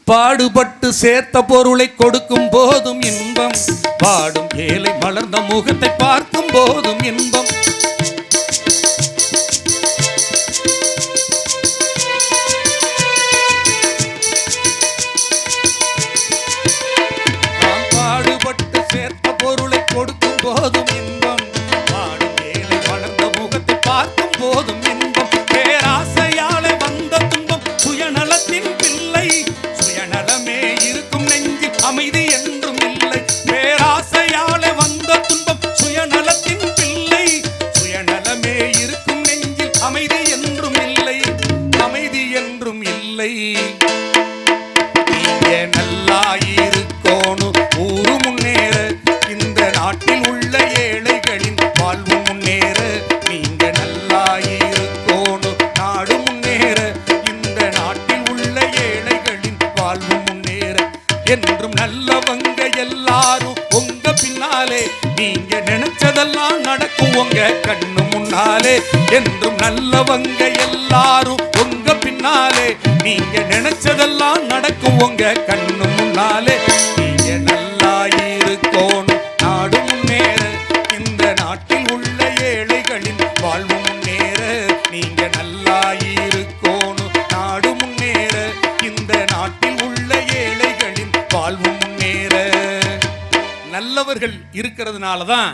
பாடுபட்டு சேர்த்த பொருளை கொடுக்கும் போதும் இன்பம், பாடும் ஏழை மலர்ந்த முகத்தை பார்க்கும் போதும் இன்பம். பாடுபட்டு சேர்த்த பொருளை கொடுக்கும் போதும் இன்பம், பாடும் ஏழை மலர்ந்த முகத்தை பார்க்கும் போதும் இன்பம். பேராசையாலே வந்த துன்பம் சுயநலத்தின் பிள்ளை, சுயநலமே இருக்கும் நெஞ்சில் அமைதி என்றும் இல்லை. பேராசையாலே வந்த துன்பம் சுயநலத்தின் பிள்ளை, சுயநலமே இருக்கும் நெஞ்சில் அமைதி என்றும் இல்லை, அமைதி என்றும் இல்லை. நீங்க நல்லா இருக்கோணும் ஊரு முன்னேற, இந்த நாட்டில் உள்ள ஏழைகளின் வாழ்வு முன்னேற. நீங்க நல்லா இருக்கோணும் நாடு முன்னேற, இந்த நாட்டில் உள்ள ஏழைகளின் வாழ்வு முன்னேற. என்றும் நல்லவங்க எல்லாரும் உங்க பின்னாலே, நீங்க நினைச்சதெல்லாம் நடக்கும் உங்க கண்ணு முன்னாலே. என்றும் நல்லவங்க எல்லாரும் உங்க பின்னாலே, நீங்க நினைச்சதெல்லாம் நடக்கும் உங்க கண்ணு முன்னாலே. நீங்க நல்லா இருக்கோணும் நாடு முன்னேற, இந்த நாட்டில் உள்ள ஏழைகளின் வாழ்வு முன்னேற. நீங்க நல்லா இருக்கோணும் நாடு முன்னேற, இந்த நாட்டில் உள்ள ஏழைகளின் வாழ்வு முன்னேற. நல்லவர்கள் இருக்கிறதுனால தான்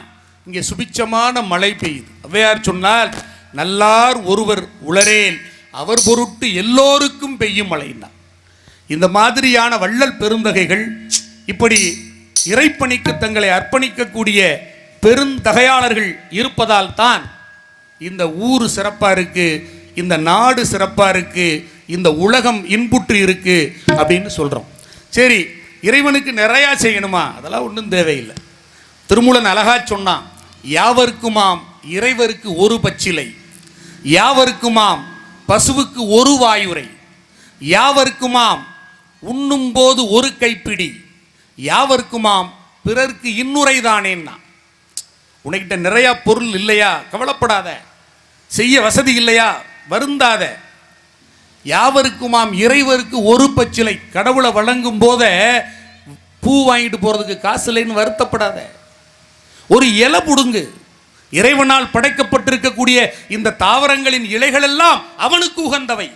இங்கே சுபிச்சமான மழை பெய்யுது. ஔவையார் சொன்னால், நல்லார் ஒருவர் உளரேல் அவர் பொருட்டு எல்லோருக்கும் பெய்யும் மழைன்னா. இந்த மாதிரியான வள்ளல் பெருந்தகைகள் இப்படி இறைப்பணிக்கு தங்களை அர்ப்பணிக்கக்கூடிய பெருந்தகையாளர்கள் இருப்பதால் தான் இந்த ஊர் சிறப்பாக இருக்கு. இந்த நாடு சிறப்பா இருக்கு, இந்த உலகம் இன்புற்று இருக்கு அப்படின்னு சொல்றோம். சரி, இறைவனுக்கு நிறையா செய்யணுமா? அதெல்லாம் ஒன்றும் தேவையில்லை. திருமூலன் அழகா சொன்னான், யாவருக்குமாம் இறைவருக்கு ஒரு பச்சிலை, யாவருக்குமாம் பசுவுக்கு ஒரு வாயுரை, யாவருக்குமாம் உண்ணும் போது ஒரு கைப்பிடி, யாவருக்குமாம் பிறர்க்கு இன்னுரைதானேன்னா. உனக்கிட்ட நிறையா பொருள் இல்லையா, கவலைப்படாத. செய்ய வசதி இல்லையா, வருந்தாத. யாவருக்குமாம் இறைவருக்கு ஒரு பச்சிலை. கடவுளை வழங்கும் போத பூ வாங்கிட்டு போறதுக்கு காசு இல்லைன்னு வருத்தப்படாத. ஒரு இலை புடுங்கு. இறைவனால் படைக்கப்பட்டிருக்கக்கூடிய இந்த தாவரங்களின் இலைகள் எல்லாம் அவனுக்கு உகந்தவை.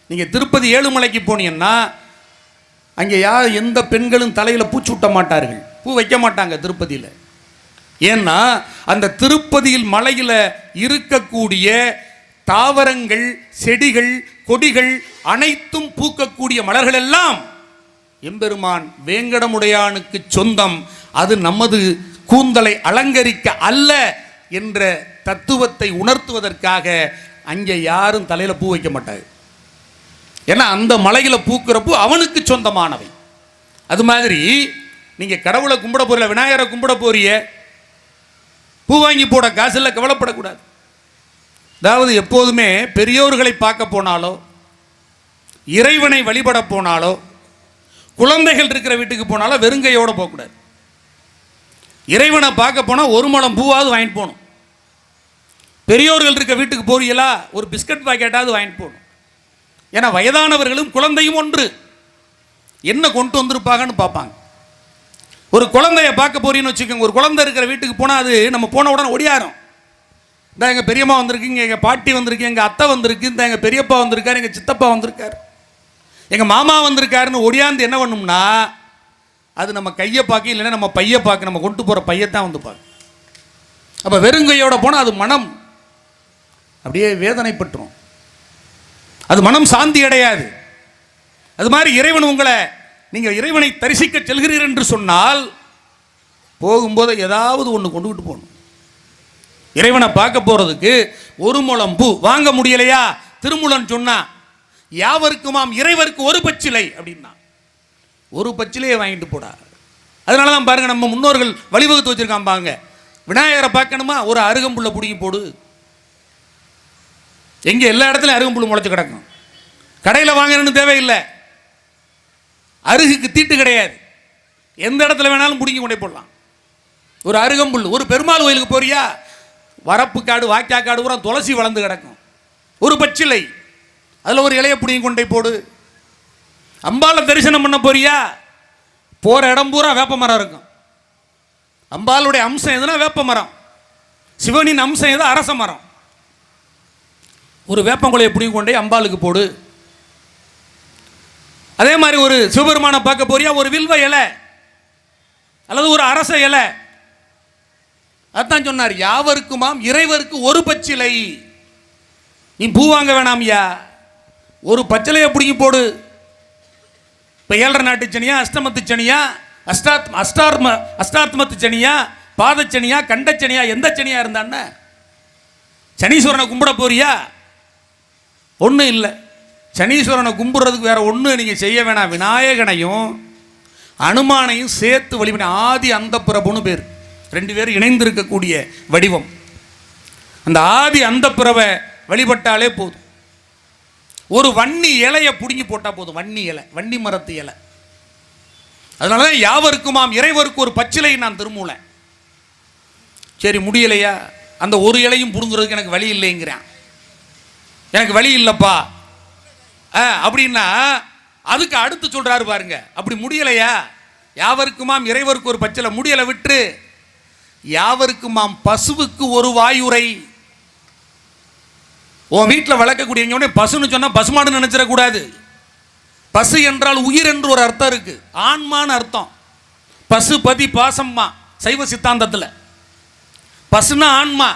நீங்க திருப்பதி ஏழுமலைக்கு போனீங்கன்னா அங்கே எந்த பெண்களும் தலையில் பூ சூட்ட மாட்டார்கள், பூ வைக்க மாட்டாங்க திருப்பதியில். ஏன்னா அந்த திருப்பதியில் மலையில் இருக்கக்கூடிய தாவரங்கள், செடிகள், கொடிகள் அனைத்தும் பூக்கக்கூடிய மலர்கள் எல்லாம் எம்பெருமான் வேங்கடமுடையானுக்கு சொந்தம். அது நமது கூந்தலை அலங்கரிக்க அல்ல என்ற தத்துவத்தை உணர்த்துவதற்காக அங்கே யாரும் தலையில் பூ வைக்க மாட்டாங்க. ஏன்னா அந்த மலையில் பூக்கிற பூ அவனுக்கு சொந்தமானவை. அது மாதிரி நீங்கள் கடவுளை கும்பிட போறிய, விநாயகரை கும்பிட போறிய, பூ வாங்கி போட காசில் கவலைப்படக்கூடாது. அதாவது எப்போதுமே பெரியோர்களை பார்க்க போனாலோ, இறைவனை வழிபட போனாலோ, குழந்தைகள் இருக்கிற வீட்டுக்கு போனாலோ வெறுங்கையோடு போகக்கூடாது. இறைவனை பார்க்க போனால் ஒரு முழம் பூவாவது வாங்கிட்டு போகணும். பெரியோர்கள் இருக்க வீட்டுக்கு போறீங்களா, ஒரு பிஸ்கட் பாக்கெட்டாவது வாங்கிட்டு போகணும். ஏன்னா வயதானவர்களும் குழந்தையும் ஒன்று, என்ன கொண்டு வந்திருப்பாங்கன்னு பார்ப்பாங்க. ஒரு குழந்தைய பார்க்க போறீன்னு வச்சுக்கோங்க, ஒரு குழந்தை இருக்கிற வீட்டுக்கு போனால் அது நம்ம போன உடனே ஒடியாரும். இந்த எங்கள் பெரியம்மா வந்திருக்குங்க, எங்கள் பாட்டி வந்திருக்கு, எங்கள் அத்தை வந்திருக்கு, இந்த எங்கள் பெரியப்பா வந்திருக்காரு, எங்கள் சித்தப்பா வந்திருக்காரு, எங்கள் மாமா வந்திருக்காருன்னு ஒடியாந்து என்ன பண்ணும்னா அது நம்ம கையை பார்க்க, இல்லைன்னா நம்ம பையை பார்க்க, நம்ம கொண்டு போகிற பையத்தான் வந்து பார்க்க. அப்போ வெறுங்கையோட போனால் அது மனம் அப்படியே வேதனைப்பட்டுரும், அது மனம் சாந்தி அடையாது. அது மாதிரி இறைவன் உங்களை, நீங்கள் இறைவனை தரிசிக்க செல்கிறீர்கள் என்று சொன்னால் போகும்போது ஏதாவது ஒன்று கொண்டுகிட்டு போகணும். இறைவனை பார்க்க போகிறதுக்கு ஒரு முழம் பூ வாங்க முடியலையா, திருமூலன் சொன்னா யாவருக்குமாம் இறைவருக்கு ஒரு பச்சிலை அப்படின்னா, ஒரு பச்சிலையை வாங்கிட்டு போடா. அதனால தான் பாருங்க, நம்ம முன்னோர்கள் வழிவகுத்து வச்சிருக்கான் பாருங்க. விநாயகரை பார்க்கணுமா, ஒரு அருகம்புல்லை பிடிங்கி போடு. எங்கே எல்லா இடத்துலையும் அருகம்புல் முளைச்சு கிடக்கும். கடையில் வாங்கணும்னு தேவையில்லை, அருகுக்கு தீட்டு கிடையாது, எந்த இடத்துல வேணாலும் பிடிங்கி கொண்டே போடலாம். ஒரு அருகம்புல். ஒரு பெருமாள் கோயிலுக்கு போறியா, வரப்பு காடு, வாக்கியா காடு பூரா துளசி வளர்ந்து கிடக்கும், ஒரு பச்சிலை, அதில் ஒரு இலையை பிடிங்கி கொண்டே போடு. அம்பாளை தரிசனம் பண்ண போறியா, போகிற இடம் பூரா வேப்ப மரம் இருக்கும். அம்பாளுடைய அம்சம் எதுனா வேப்ப மரம், சிவனின் அம்சம் எது அரச மரம். ஒரு வேப்பங்குலையை பிடிங்கி கொண்டே அம்பாளுக்கு போடு. அதே மாதிரி ஒரு சிவபெருமானை பார்க்க போறியா, ஒரு வில்வ இலை அல்லது ஒரு அரச இலை. அதான் சொன்னார், யாவருக்குமாம் இறைவருக்கு ஒரு பச்சிலை. நீ பூ வாங்க வேணாம்யா, ஒரு பச்சிலையை பிடிங்கி போடு. இப்போ 7.5 நாட்டு சனியா, அஷ்டமத்து சனியா, அஷ்டாத்மத்து சனியா, பாதச்சனியா, கண்டச்சனியா, எந்த சனியா இருந்தான்னு சனீஸ்வரனை கும்பிட போறியா, ஒன்றும் இல்லை. சனீஸ்வரனை கும்பிட்றதுக்கு வேற ஒன்று நீங்கள் செய்ய வேணாம். விநாயகனையும் அனுமானையும் சேர்த்து வழிபட, ஆதி அந்த பிரபுன்னு பேர், 2 பேர் இணைந்திருக்கக்கூடிய வடிவம். அந்த ஆதி அந்த பிரவை வழிபட்டாலே போதும். ஒரு வன்னி இலையை பிடுங்கி போட்டால் போதும், வன்னி இலை, வன்னி மரத்து இலை. அதனால தான் யாவருக்குமாம் இறைவருக்கு ஒரு பச்சிலை நான் திருமூலன். சரி முடியலையா, அந்த ஒரு இலையும் பிடுங்குறதுக்கு எனக்கு வழி இல்லைங்கிறான். எனக்கு வழி இல்லைப்பா அப்படின்னா அதுக்கு அடுத்து சொல்றாரு பாருங்க, அப்படி முடியலையா, யாவருக்குமாம் இறைவருக்கு ஒரு பச்சிலை முடியலை விட்டு, யாவருக்குமாம் பசுவுக்கு ஒரு வாயுரை. உன் வீட்டில் வளர்க்கக்கூடிய பசுன்னு சொன்னால் பசுமாடுன்னு நினைச்சிடக்கூடாது. பசு என்றால் உயிர் என்று ஒரு அர்த்தம் இருக்கு, ஆன்மான்னு அர்த்தம். பசு பதி பாசம்மா சைவ சித்தாந்தத்தில். பசுனா ஆன்மா.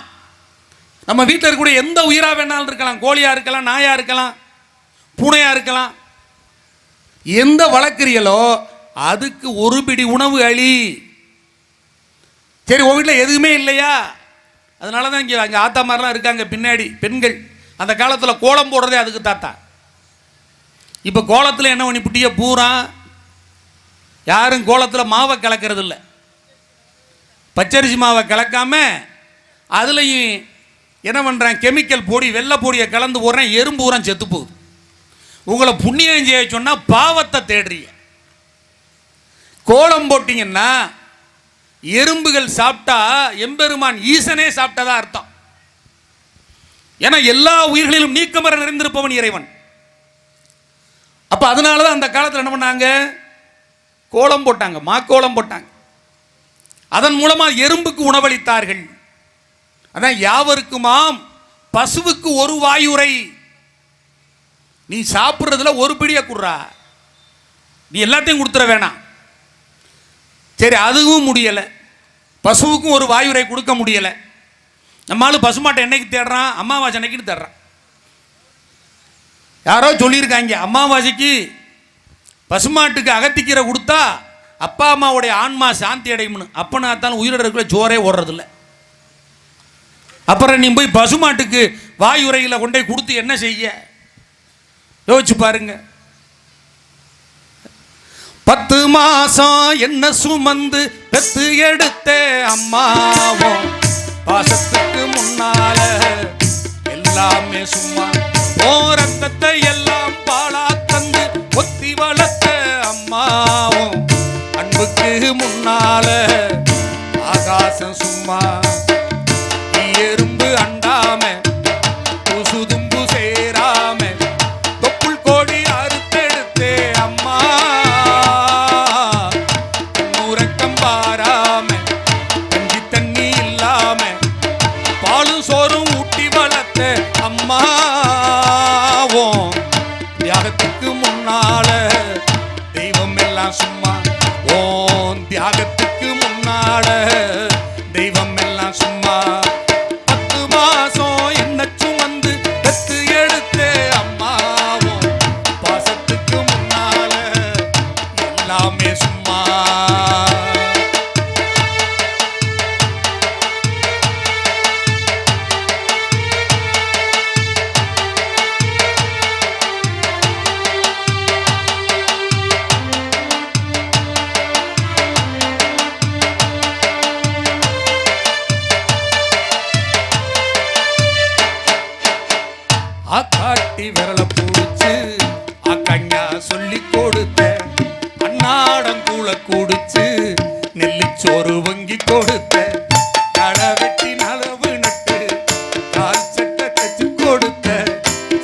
நம்ம வீட்டில் இருக்கக்கூடிய எந்த உயிராக வேணாலும் இருக்கலாம், கோழியாக இருக்கலாம், நாயாக இருக்கலாம், பூனையாக இருக்கலாம். எந்த வளர்க்குறீங்களோ அதுக்கு ஒரு பிடி உணவு அளி. சரி உன் வீட்டில் எதுவுமே இல்லையா, அதனால தான் இங்கே ஆத்தா மாதிரிலாம் இருக்காங்க பின்னாடி பெண்கள், அந்த காலத்தில் கோலம் போடுறதே அதுக்கு தாத்தா. இப்போ கோலத்தில் என்ன பண்ணி புட்டிய பூரா யாரும் கோலத்தில் மாவை கலக்கிறது இல்லை. பச்சரிசி மாவை கலக்காம அதுலேயும் என்ன பண்ணுறேன், கெமிக்கல் பொடி வெள்ளை பொடியை கலந்து போடுறேன், எறும்பு பூரா செத்து போகுது. உங்களை புண்ணியம் செய்ய சொன்னால் பாவத்தை தேடுறீங்க. கோலம் போட்டிங்கன்னா எறும்புகள் சாப்பிட்டா எம்பெருமான் ஈசனே சாப்பிட்டதா அர்த்தம். ஏன்னா எல்லா உயிர்களிலும் நீக்கமர நிறைந்திருப்பவன் இறைவன். அப்போ அதனால தான் அந்த காலத்தில் என்ன பண்ணாங்க, கோலம் போட்டாங்க, மாக்கோலம் போட்டாங்க. அதன் மூலமாக எறும்புக்கு உணவளித்தார்கள். அதான் யாவருக்குமாம் பசுவுக்கு ஒரு வாயுரை. நீ சாப்பிட்றதுல ஒரு பிடியை குடுறா, நீ எல்லாத்தையும் கொடுத்துட வேணாம். சரி, அதுவும் முடியலை, பசுவுக்கும் ஒரு வாயுரை கொடுக்க முடியலை. நம்மளால பசுமாட்டை என்னைக்கு தேடுறான், அமாவாசை அன்னைக்குன்னு தேடுறான். யாரோ சொல்லியிருக்காங்க, அமாவாசைக்கு பசுமாட்டுக்கு அகத்திக்கீரை கொடுத்தா அப்பா அம்மாவுடைய ஆன்மா சாந்தி அடையும்னு. அப்பனா தான் உயிரிழக்குள்ள ஜோரே ஓடுறதில்ல. அப்புறம் நீ போய் பசுமாட்டுக்கு வாயுரையில் கொண்டே கொடுத்து என்ன செய்ய, யோசிச்சு பாருங்க. 10 மாசம் என்ன சுமந்து பெத்து எடுத்த அம்மாவும் பாசத்துக்கு முன்னால எல்லாமே சும்மா. ரத்தத்தை எல்லாம் பாலா தந்து ஒத்தி வளர்த்த அம்மாவும் அன்புக்கு முன்னால ஆகாசம் சும்மா. எறும்பு அண்டாம சுதும்பு சேராம தொப்புள் கோடி அறுத்தெடுத்தே அம்மா. உறக்கம் பாராம கஞ்சி தண்ணி இல்லாம பாலும் சோறும் ஊட்டி வளர்த்த அம்மாவும் தியாகத்துக்கு முன்னால தெய்வம் எல்லாம் சும்மா. ஓம் தியாகத்துக்கு முன்னால தெய்வம் எல்லாம் சும்மா. 10 மாசம் என்ன சுமந்து பெத்து எடுத்த அம்மாவும் பாசத்துக்கு முன்னால எல்லாமே சும்மா. ஆக்காட்டி விரல பூடிச்சு ஆக்கண்ணா சொல்லி கொடுத்த அன்னாடம் கூழ கூடிச்சு நெல்லிச்சோறு வங்கி கொடுத்த களை வெட்டி நலவு நட்டு கால் சட்டை தச்சு கொடுத்த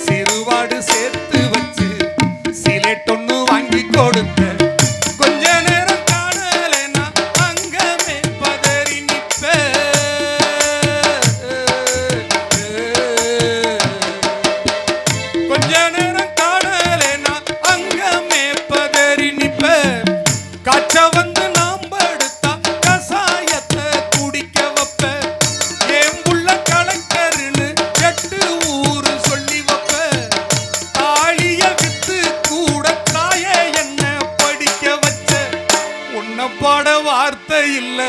சிறுவாடு சேர்த்து வச்சு சிலேட்டொன்னு வாங்கி கொடுத்த. கொஞ்ச நேரம் காணலைனா அங்கமே பதறி நிப்ப. கொஞ்ச நேரம் காணலைனா அங்கமே பதறி நிப்ப. காய்ச்ச வந்து நாம் எடுத்தா கசாயத்தை குடிக்க வைப்ப. ஏன் புள்ள கலெக்டர்னு 8 ஊரு சொல்லி வைப்ப. தாலிய வித்து கூட தாய என்ன படிக்க வச்ச. உன்னை பாட வார்த்தை இல்ல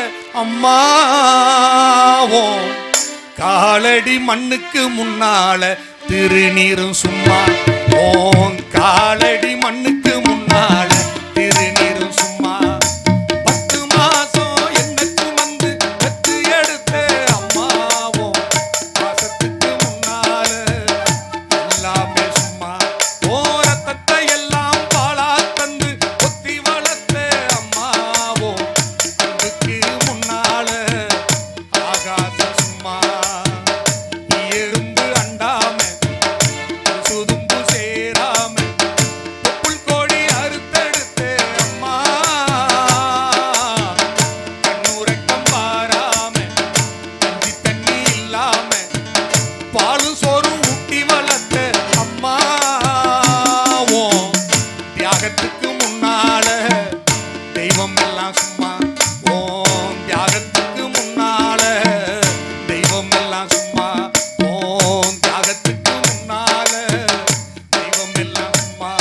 அம்மாவும் காலடி மண்ணுக்கு முன்னால திருநீரும் சும்மா. ஓம் காலடி மண்ணுக்கு முன்னால திருநீரும் சும்மா. 10 மாசம் என்ன சுமந்து பெத்து எடுத்த அம்மாவும் பாசத்துக்கு முன்னால எல்லாமே சும்மா. ரத்தத்தை எல்லாம் பாலா தந்து ஒத்தி வளர்த்த அம்மாவும் அன்புக்கு முன்னால ஆகாசம் சும்மா. எறும்பு அண்டாம சுதும்பு சேராம தொப்புள் கோடி அறுத்தெடுத்த அம்மா. கண்ணுறக்கம் பாராம கஞ்சி தண்ணி இல்லாம பாலும் சோறும் ஊட்டி வளர்த்த அம்மாவும் தியாகத்துக்கு முன்னால தெய்வம் எல்லாம் சும்மா. ஓம் தியாகத்துக்கு முன்னால தெய்வம் எல்லாம் சும்மா. ஓம் தியாகத்துக்கு முன்னால தெய்வம் எல்லாம் சும்மா.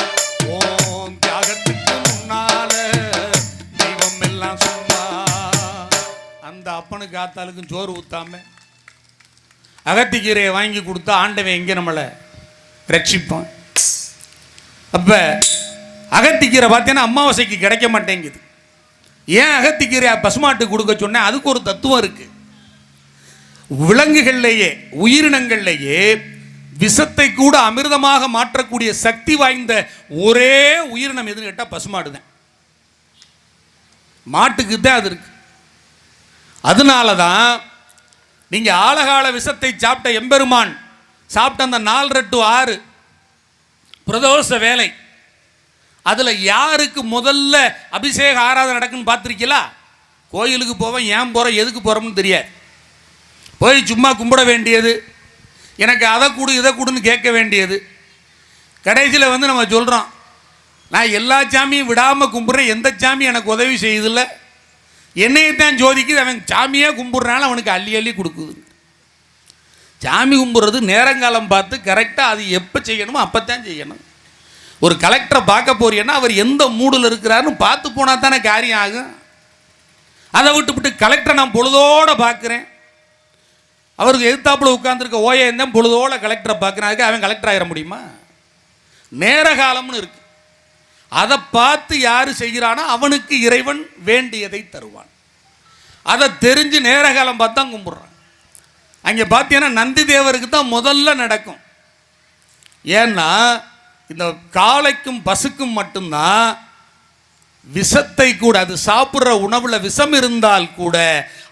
ஓம் தியாகத்துக்கு முன்னால தெய்வம் எல்லாம் சும்மா. அந்த அப்பனுக்கு ஆத்தாளுக்கும் சோறு ஊத்தாம அகத்திக்கீரையை வாங்கி கொடுத்தா ஆண்டவன் எங்கே நம்மளை ரட்சிப்பான்? அப்போ அகத்திக்கீரை பார்த்தீங்கன்னா அமாவாசைக்கு கிடைக்க மாட்டேங்குது. ஏன் அகத்திக்கீரை பசுமாட்டுக்கு கொடுக்க சொன்னேன்? அதுக்கு ஒரு தத்துவம் இருக்குது. விலங்குகள்லேயே உயிரினங்கள்லேயே விஷத்தை கூட அமிர்தமாக மாற்றக்கூடிய சக்தி வாய்ந்த ஒரே உயிரினம் எதுன்னு கேட்டால் பசுமாடு தான். மாட்டுக்கு தான் அது இருக்கு. அதனால தான் நீங்கள் ஆழகால விஷத்தை சாப்பிட்ட எம்பெருமான் சாப்பிட்ட அந்த 4 to 6 பிரதோஷ வேலை, அதில் யாருக்கு முதல்ல அபிஷேக ஆராதனை நடக்குன்னு பார்த்துருக்கீங்களா? கோயிலுக்கு போவோம், ஏன் போகிறோம் எதுக்கு போகிறோம்னு தெரியாது. போய் சும்மா கும்பிட வேண்டியது, எனக்கு அதை கொடு இதை கொடுன்னு கேட்க வேண்டியது. கடைசியில் வந்து நம்ம சொல்கிறோம், நான் எல்லா சாமியும் விடாமல் கும்பிட்றேன், எந்த சாமி எனக்கு உதவி செய்யுதில்ல, என்னையத்தான் ஜோதிக்குது, அவன் சாமியே கும்பிட்றனால அவனுக்கு அள்ளி அள்ளி கொடுக்குது. சாமி கும்பிட்றது நேரங்காலம் பார்த்து கரெக்டாக அது எப்போ செய்யணுமோ அப்போ தான் செய்யணும். ஒரு கலெக்டரை பார்க்க போறீங்கன்னா அவர் எந்த மூடில் இருக்கிறாருன்னு பார்த்து போனால் தானே காரியம் ஆகும். அதை விட்டு கலெக்டரை நான் பொழுதோடு பார்க்குறேன், அவருக்கு எதிர்த்தாப்புல உட்காந்துருக்க ஓஏன் தான் பொழுதோட கலெக்டரை பார்க்குறேன், அதுக்கு அவன் கலெக்டர் ஆகிட முடியுமா? நேர காலம்னு இருக்கு. அதை பார்த்து யார் செய்கிறானோ அவனுக்கு இறைவன் வேண்டியதை தருவான். அதை தெரிஞ்சு நேர காலம் பார்த்து தான் கும்பிட்றான். அங்கே பார்த்தீங்கன்னா நந்தி தேவருக்கு தான் முதல்ல நடக்கும். ஏன்னா இந்த காளைக்கும் பசுக்கும் மட்டும்தான் விஷத்தை கூட, அது சாப்பிட்ற உணவுல விஷம் இருந்தால் கூட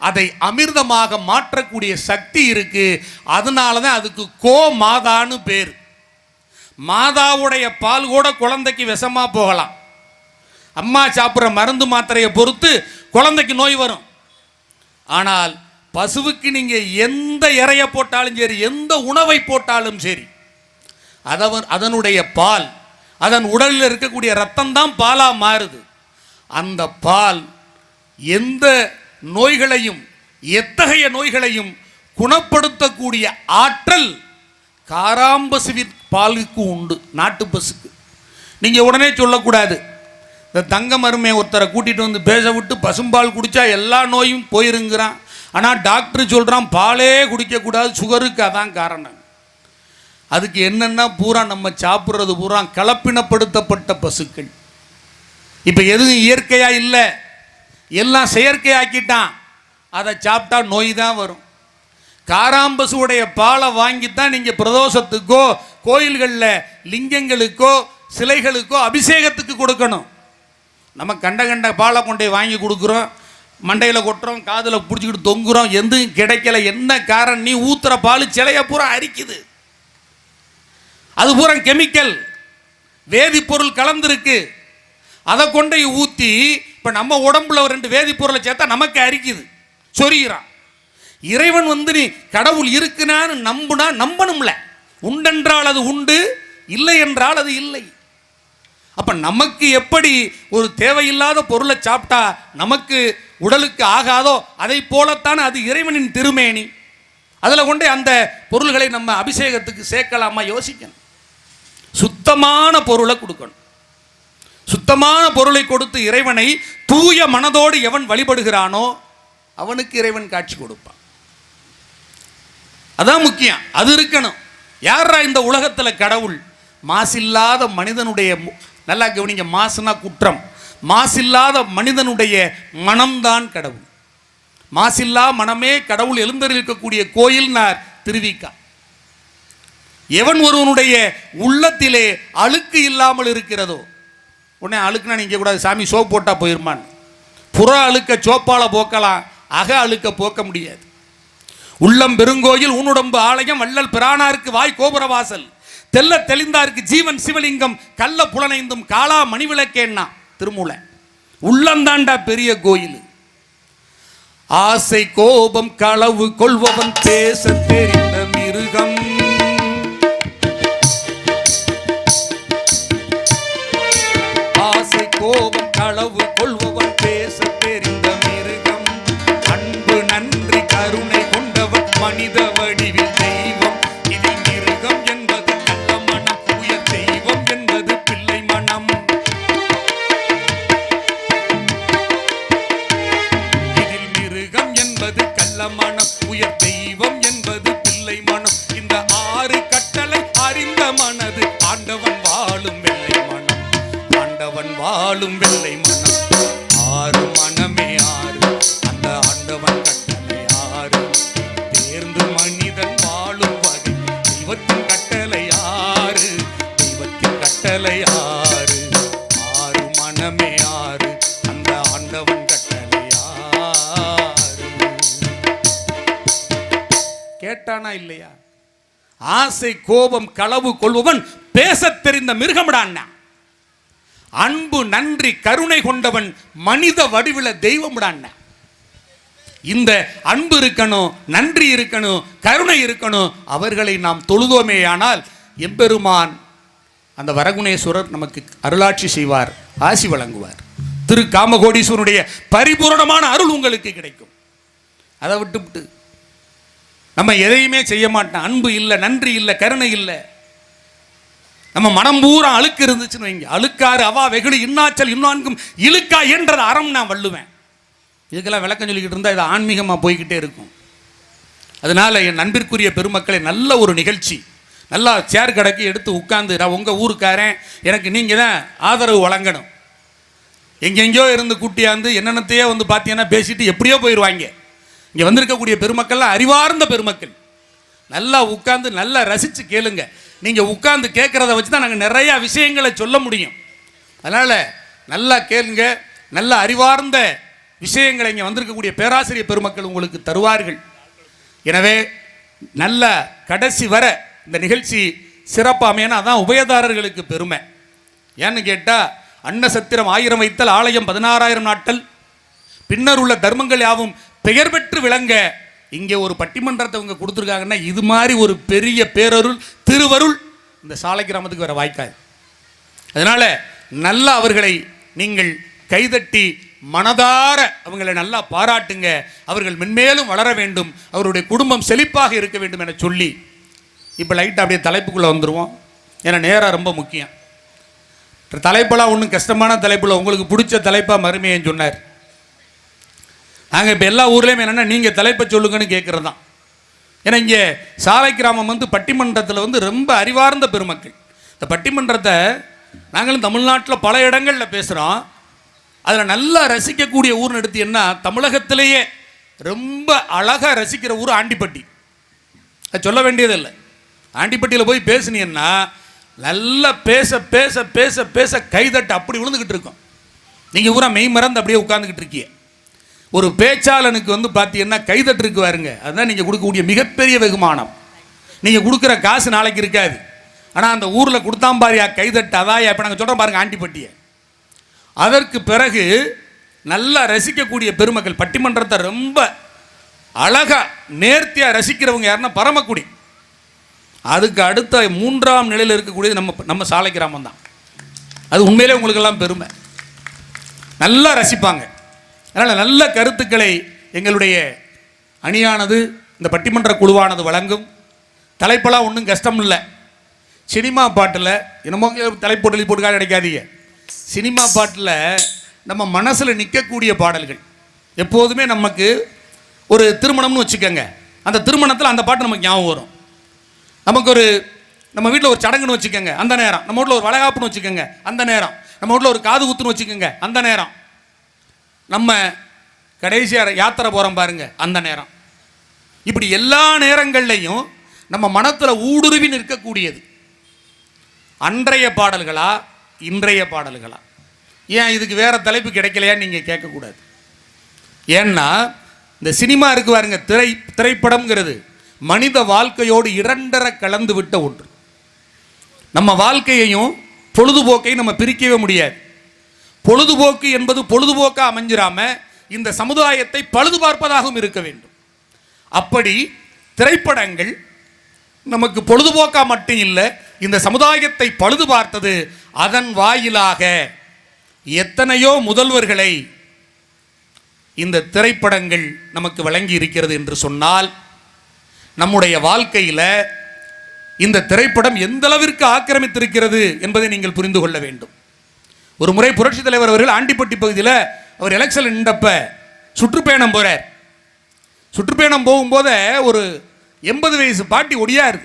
அதை அமிர்தமாக மாற்றக்கூடிய சக்தி இருக்கு. அதனால தான் அதுக்கு கோ மாதான்னு பேர். மாதாவுடைய பால் கூட குழந்தைக்கு விஷமா போகலாம். அம்மா சாப்பிட்ற மருந்து மாத்திரையை பொறுத்து குழந்தைக்கு நோய் வரும். ஆனால் பசுவுக்கு நீங்க எந்த இறையை போட்டாலும் சரி, எந்த உணவை போட்டாலும் சரி, அதனுடைய பால், அதன் உடலில் இருக்கக்கூடிய ரத்தம் தான் பாலா மாறுது. அந்த பால் எந்த நோய்களையும், எத்தகைய நோய்களையும் குணப்படுத்தக்கூடிய ஆற்றல் காராம்பசுவின் பாலுக்கு உண்டு, நாட்டு பசுக்கு. நீங்க உடனே சொல்லக்கூடாது, இந்த தங்கம் அருமை ஒருத்தரை கூட்டிட்டு வந்து பேச விட்டு பசும்பால் குடிச்சா எல்லா நோயும் போயிருங்கிறான். ஆனால் டாக்டர் சொல்றான் பாலே குடிக்கக்கூடாது, சுகருக்கு அதான் காரணம். அதுக்கு என்னன்னா பூரா நம்ம சாப்பிட்றது பூரா கலப்பினப்படுத்தப்பட்ட பசுக்கள். இப்போ எதுவும் இயற்கையா இல்லை, எல்லாம் செயற்கையாக்கிட்டான். அதை சாப்பிட்டா நோய் தான் வரும். காராம்பசுடைய பாலை வாங்கித்தான் நீங்கள் பிரதோஷத்துக்கோ கோயில்களில் லிங்கங்களுக்கோ சிலைகளுக்கோ அபிஷேகத்துக்கு கொடுக்கணும். நம்ம கண்ட பாலை கொண்டே வாங்கி கொடுக்குறோம், மண்டையில் கொட்டுறோம், காதில் பிடிச்சிக்கிட்டு தொங்குறோம், எதுவும் கிடைக்கல. என்ன காரணம்? நீ ஊத்துற பால் சிலைய பூரா அரிக்குது. அது பூரா கெமிக்கல், வேதிப்பொருள் கலந்துருக்கு. அதை கொண்டு ஊற்றி இப்போ நம்ம உடம்புல 2 வேதிப்பொருளை சேர்த்தா நமக்கு அரிக்குது, சொரிகிறான். இறைவன் வந்து நீ கடவுள் இருக்குனான்னு நம்புனா நம்பணும்ல. உண்டென்றால் அது உண்டு, இல்லை என்றால் அது இல்லை. அப்ப நமக்கு எப்படி ஒரு தேவையில்லாத பொருளை சாப்பிட்டா நமக்கு உடலுக்கு ஆகாதோ அதை போலத்தான் அது இறைவனின் திருமேனி. அதில் கொண்டே அந்த பொருள்களை நம்ம அபிஷேகத்துக்கு சேர்க்கலாமா? யோசிக்கணும். சுத்தமான பொருளை கொடுக்கணும். சுத்தமான பொருளை கொடுத்து இறைவனை தூய மனதோடு எவன் வழிபடுகிறானோ அவனுக்கு இறைவன் காட்சி கொடுப்பான். அதான் முக்கியம், அது இருக்கணும். யாரா இந்த உலகத்தில் கடவுள்? மாசில்லாத மனிதனுடைய, நல்லா கவனிங்க, மாசுனா குற்றம், மாசில்லாத மனிதனுடைய மனம்தான் கடவுள். மாசில்லா மனமே கடவுள் எழுந்தருளிருக்கக்கூடிய கோயில்னார் திருவிக்கா. எவன் ஒருவனுடைய உள்ளத்திலே அழுக்கு இல்லாமல் இருக்கிறதோ, உடனே அழுக்குனா நீங்க கூடாது, சாமி சோப் போட்டா போயிருமான். புற அழுக்க சோப்பால போக்கலாம், அக அழுக்க போக்க முடியாது. உள்ளம் பெருங்கோயில் ஊனுடம்பு ஆலயம், வள்ளல் பிரானாருக்கு வாய் கோபுர வாசல், தெல்ல தெளிந்தாருக்கு ஜீவன் சிவலிங்கம், கள்ள புலனைந்தும் காலா மணிவிளக்கேன்னா திருமூலை. உள்ளந்தாண்டா பெரிய கோயில். ஆசை கோபம் களவு கொள்பவன் பேச தெரிந்த மிருகம், ஆசை கோபம் களவு கொள்பவன் பேச தெரிந்த மிருகம், அன்பு நன்றி கருணை கொண்டவன் மனித வடிவில் தெய்வம். இதில் மிருகம் என்பது நல்ல மனம், உயர் தெய்வம் என்பது பிள்ளை மனம். இதில் மிருகம் என்பது கள்ள மனம், உயர் தெய்வம் என்பது பிள்ளை வாழும் வெள்ளை மனம் ஆறு மனமே ஆறு அந்த ஆண்டவன் கட்டளை ஆறு தேர்ந்து மனிதன் வாழும் வகை தெய்வத்தின் கட்டளை ஆறு தெய்வத்தின் கட்டளை ஆறு ஆறு மனமே ஆறு அந்த ஆண்டவன் கட்டளை ஆறு. கேட்டானா இல்லையா? ஆசை கோபம் களவு கொள்பவன் பேசத் தெரிந்த மிருகம்டான். அன்பு நன்றி கருணை கொண்டவன் மனித வடிவில தெய்வம்டான். இந்த அன்பு இருக்கணும், நன்றி இருக்கணும், கருணை இருக்கணும். அவர்களை நாம் தொழுதோமேயானால் எம்பெருமான் அந்த வரகுணேஸ்வரர் நமக்கு அருளாட்சி செய்வார், ஆசி வழங்குவார். திரு காமகோடீஸ்வரனுடைய பரிபூரணமான அருள் உங்களுக்கு கிடைக்கும். அதை விட்டு நம்ம எதையுமே செய்ய மாட்டோம். அன்பு இல்லை, நன்றி இல்லை, கருணை இல்லை. நம்ம மனம் பூரா அழுக்கு இருந்துச்சுன்னு வைங்க, அழுக்காறு அவா வெகுளி இன்னாச்சல் இன்னான்கும் இழுக்கா என்றது அறம் நான் வள்ளுவேன். இதுக்கெல்லாம் விளக்கம் சொல்லிக்கிட்டு இருந்தால் இது ஆன்மீகமாக போய்கிட்டே இருக்கும். அதனால என் நண்பிற்குரிய பெருமக்களை நல்ல ஒரு நிகழ்ச்சி, நல்லா சேர் கடைக்கு எடுத்து உட்கார்ந்து, நான் உங்கள் ஊருக்காரன், எனக்கு நீங்கள் தான் ஆதரவு வழங்கணும். எங்கெங்கேயோ இருந்து கூட்டியாந்து என்னென்னத்தையோ வந்து பார்த்தீங்கன்னா பேசிட்டு எப்படியோ போயிடுவாங்க. இங்கே வந்திருக்கக்கூடிய பெருமக்கள்லாம் அறிவார்ந்த பெருமக்கள். நல்லா உட்கார்ந்து நல்லா ரசித்து கேளுங்க. நீங்கள் உட்கார்ந்து கேட்குறத வச்சு தான் நாங்கள் நிறையா விஷயங்களை சொல்ல முடியும். அதனால் நல்லா கேளுங்க. நல்ல அறிவார்ந்த விஷயங்களை இங்கே வந்திருக்கக்கூடிய பேராசிரியர் பெருமக்கள் உங்களுக்கு தருவார்கள். எனவே நல்ல கடைசி வர இந்த நிகழ்ச்சி சிறப்பாமையான அதான் உபயதாரர்களுக்கு பெருமை. ஏன்னு கேட்டால் அன்ன சத்திரம் 1000 வைத்தல், ஆலயம் 16,000 நாட்டல், பின்னர் உள்ள தர்மங்கள் யாவும் பெயர் பெற்று விளங்க இங்கே ஒரு பட்டிமன்றத்தை இவங்க கொடுத்துருக்காங்கன்னா இது மாதிரி ஒரு பெரிய பேரருள் திருவருள் இந்த சாலை கிராமத்துக்கு வர வாய்க்காது. அதனால் நல்லா அவர்களை நீங்கள் கைதட்டி மனதார அவங்களை நல்லா பாராட்டுங்க. அவர்கள் மென்மேலும் வளர வேண்டும், அவருடைய குடும்பம் செழிப்பாக இருக்க வேண்டும் என சொல்லி இப்போ லைட்டாக அப்படியே தலைப்புக்குள்ளே வந்துடுவோம். ஏன்னா நேரம் ரொம்ப முக்கியம். தலைப்பெல்லாம் ஒன்றும் கஷ்டமான தலைப்பில் உங்களுக்கு பிடிச்ச தலைப்பாக மருமையன்னு சொன்னார். நாங்கள் இப்போ எல்லா ஊர்லேயும் என்னென்னா நீங்கள் தலைப்பை சொல்லுங்கன்னு கேட்குறது தான். ஏன்னா இங்கே சாலை கிராமம் வந்து பட்டிமன்றத்தில் வந்து ரொம்ப அறிவார்ந்த பெருமக்கள். இந்த பட்டிமன்றத்தை நாங்களும் தமிழ்நாட்டில் பல இடங்களில் பேசுகிறோம். அதில் நல்லா ரசிக்கக்கூடிய ஊர்னு எடுத்தீங்கன்னா தமிழகத்திலேயே ரொம்ப அழகாக ரசிக்கிற ஊர் ஆண்டிப்பட்டி. அது சொல்ல வேண்டியதில்லை. ஆண்டிப்பட்டியில் போய் பேசுனீங்கன்னா நல்லா பேச பேச பேச பேச கைதட்டு அப்படி விழுந்துக்கிட்டு இருக்கோம். நீங்கள் ஊரா மெய் மறந்து அப்படியே உட்காந்துக்கிட்டு இருக்கீங்க. ஒரு பேச்சாளனுக்கு வந்து பார்த்தீங்கன்னா கைதட்டு இருக்கு பாருங்க, அதுதான் நீங்கள் கொடுக்கக்கூடிய மிகப்பெரிய வெகுமானம். நீங்கள் கொடுக்குற காசு நாளைக்கு இருக்காது. ஆனால் அந்த ஊரில் கொடுத்தாம்பாரியா கைதட்டு அதாயா இப்போ நாங்கள் சொல்கிறோம் பாருங்கள் ஆண்டிப்பட்டியை. அதற்கு பிறகு நல்லா ரசிக்கக்கூடிய பெருமக்கள் பட்டிமன்றத்தை ரொம்ப அழகாக நேர்த்தியாக ரசிக்கிறவங்க யாருன்னா பரமக்குடி. அதுக்கு அடுத்த 3ஆம் நிலையில் இருக்கக்கூடியது நம்ம சாலை கிராமம் தான். அது உண்மையிலே உங்களுக்கெல்லாம் பெருமை. நல்லா ரசிப்பாங்க. அதனால் நல்ல கருத்துக்களை எங்களுடைய அணியானது இந்த பட்டிமன்ற குழுவானது வழங்கும். தலைப்பெல்லாம் ஒன்றும் கஷ்டம் இல்லை. சினிமா பாட்டில் என்னமோ தலைப்போட்டு போட்டுக்காக கிடைக்காதீங்க. சினிமா பாட்டில் நம்ம மனசில் நிற்கக்கூடிய பாடல்கள் எப்போதுமே நமக்கு ஒரு திருமணம்னு வச்சுக்கோங்க, அந்த திருமணத்தில் அந்த பாட்டு நமக்கு ஞாபகம் வரும். நமக்கு ஒரு நம்ம வீட்டில் ஒரு சடங்குன்னு வச்சுக்கோங்க, அந்த நேரம். நம்ம வீட்டில் ஒரு வளைகாப்புன்னு வச்சுக்கோங்க, அந்த நேரம். நம்ம வீட்டில் ஒரு காது குத்துன்னு வச்சுக்கோங்க, அந்த நேரம். நம்ம கடைசியாக யாத்திரை போகிறோம் பாருங்க, அந்த நேரம். இப்படி எல்லா நேரங்கள்லையும் நம்ம மனத்தில் ஊடுருவி நிற்கக்கூடியது அன்றைய பாடல்களா இன்றைய பாடல்களா? ஏன் இதுக்கு வேற தலைப்பு கிடைக்கலையா நீங்கள் கேட்கக்கூடாது. ஏன்னா இந்த சினிமா இருக்கு பாருங்க, திரைப்படம்ங்கிறது மனித வாழ்க்கையோடு இரண்டரை கலந்து விட்ட ஒன்று. நம்ம வாழ்க்கையையும் பொழுதுபோக்கையும் நம்ம பிரிக்கவே முடியாது. பொழுதுபோக்கு என்பது பொழுதுபோக்காக அமைஞ்சிராம இந்த சமுதாயத்தை பழுது பார்ப்பதாகவும் இருக்க வேண்டும். அப்படி திரைப்படங்கள் நமக்கு பொழுதுபோக்கா மட்டும் இல்லை, இந்த சமுதாயத்தை பழுது பார்த்தது. அதன் வாயிலாக எத்தனையோ முதல்வர்களை இந்த திரைப்படங்கள் நமக்கு வழங்கி இருக்கிறது என்று சொன்னால், நம்முடைய வாழ்க்கையில் இந்த திரைப்படம் எந்த அளவிற்கு ஆக்கிரமித்திருக்கிறது என்பதை நீங்கள் புரிந்து கொள்ள வேண்டும். ஒரு முறை புரட்சித் தலைவர் அவர்கள் ஆண்டிப்பட்டி பகுதியில் அவர் எலெக்ஷன் நின்றப்ப சுற்றுப்பயணம் போறார். சுற்றுப்பயணம் போகும்போது ஒரு 80 வயசு பாட்டி ஒடியாரு.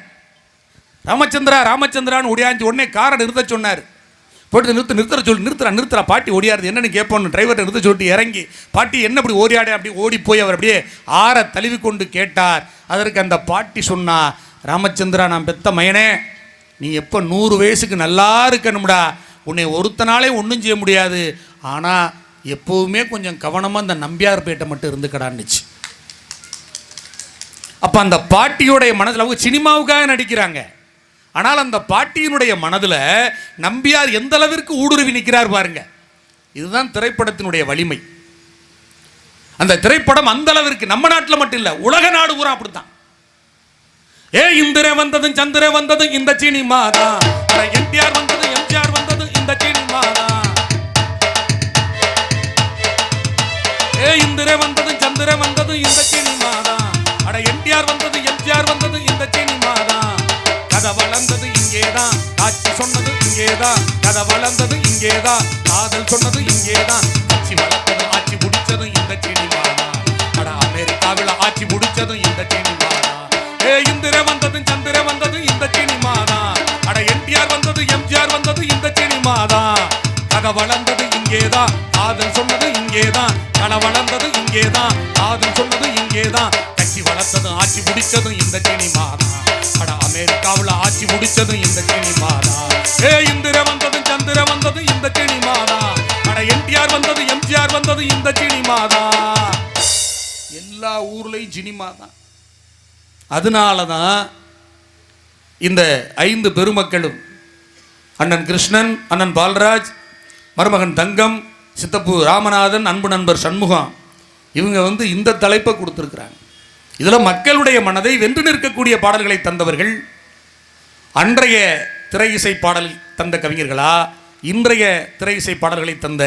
ராமச்சந்திரா ராமச்சந்திரான்னு ஒடியாந்து உடனே காரை நிறுத்த சொன்னார். போட்டு நிறுத்துறா பாட்டி ஓடியாருது என்னன்னு கேட்போன்னு டிரைவர்கிட்ட நிறுத்த சொல்லிட்டு இறங்கி பாட்டி என்ன இப்படி ஓடியாட அப்படி ஓடி போய் அவர் அப்படியே ஆற தழுவி கொண்டு கேட்டார். அதற்கு அந்த பாட்டி சொன்னா, ராமச்சந்திரா, நான் பெத்த மயனே, நீ எப்போ 100 வயசுக்கு நல்லா இருக்கணும்டா, உன்னை ஒருத்தனாலே ஒன்றும் செய்ய முடியாது, ஆனால் எப்போவுமே கொஞ்சம் கவனமாக அந்த நம்பியார்பேட்டை மட்டும் இருந்துக்கடான்னுச்சு. அப்போ அந்த பாட்டியோடைய மனதில் அவங்க சினிமாவுக்காக நடிக்கிறாங்க, ஆனால் அந்த பாட்டியினுடைய மனதில் நம்பியார் எந்த அளவிற்கு ஊடுருவி நிற்கிறார் பாருங்க. இதுதான் திரைப்படத்தினுடைய வலிமை. அந்த திரைப்படம் அந்த அளவிற்கு நம்ம நாட்டில் மட்டும் இல்லை, உலக நாடு பூரா அப்படித்தான். இந்திரே வந்ததும் சந்திரே வந்ததும் இந்த சினிமா தான், என்டிஆர் வந்தது எம்ஜிஆர் வந்தது இந்த சினிமா தான். இந்திரே வந்ததும் சந்திரே வந்ததும் இந்த சினிமா தான், அட என்டிஆர் வந்தது எம்ஜிஆர் வந்தது இந்த சினிமா தான். கதை வளர்ந்தது இங்கேதான், காட்சி சொன்னது இங்கேதான், கதை வளர்ந்தது இங்கேதான், காதல் சொன்னது இங்கேதான், ஆட்சி வளர்த்தது ஆட்சி முடிச்சது இந்த சினிமா தான். அட அமெரிக்காவில் ஆட்சி முடிச்சது இந்த சினிமா தான். இந்திரே வந்ததும் சந்திரே வந்ததும் இந்த சினிமா தான், அட என்டிஆர் வந்தது எம்ஜிஆர் வந்தது இந்த சினிமா தான். கதை வளர்ந்தது இங்கேதான், காதல் சொன்னது இங்கேதான், கலை வளர்ந்தது இங்கேதான், காதல் சொன்னது இங்கேதான், கட்சி வளர்த்தது ஆட்சி முடிச்சதும் இந்த சினிமா தான். அட அமெரிக்காவில் ஆட்சி முடிச்சதும் இந்த சினிமா தான். இந்திரே வந்ததும் சந்திரே வந்தது இந்த சினிமா தான், அட என்டிஆர் வந்தது எம்ஜிஆர் வந்தது இந்த சினிமா தான். எல்லா ஊர்லயும் சினிமா தான். அதனால தான் இந்த 5 பெருமக்களும், அண்ணன் கிருஷ்ணன், அண்ணன் பால்ராஜ், மருமகன் தங்கம், சித்தப்பு ராமநாதன், அன்பு நண்பர் சண்முகம், இவங்க இந்த தலைப்பை கொடுத்துருக்குறாங்க. இதில் மக்களுடைய மனதை வென்று நிற்கக்கூடிய பாடல்களை தந்தவர்கள் அன்றைய திரை இசை பாடல் தந்த கவிஞர்களா, இன்றைய திரை இசை பாடல்களை தந்த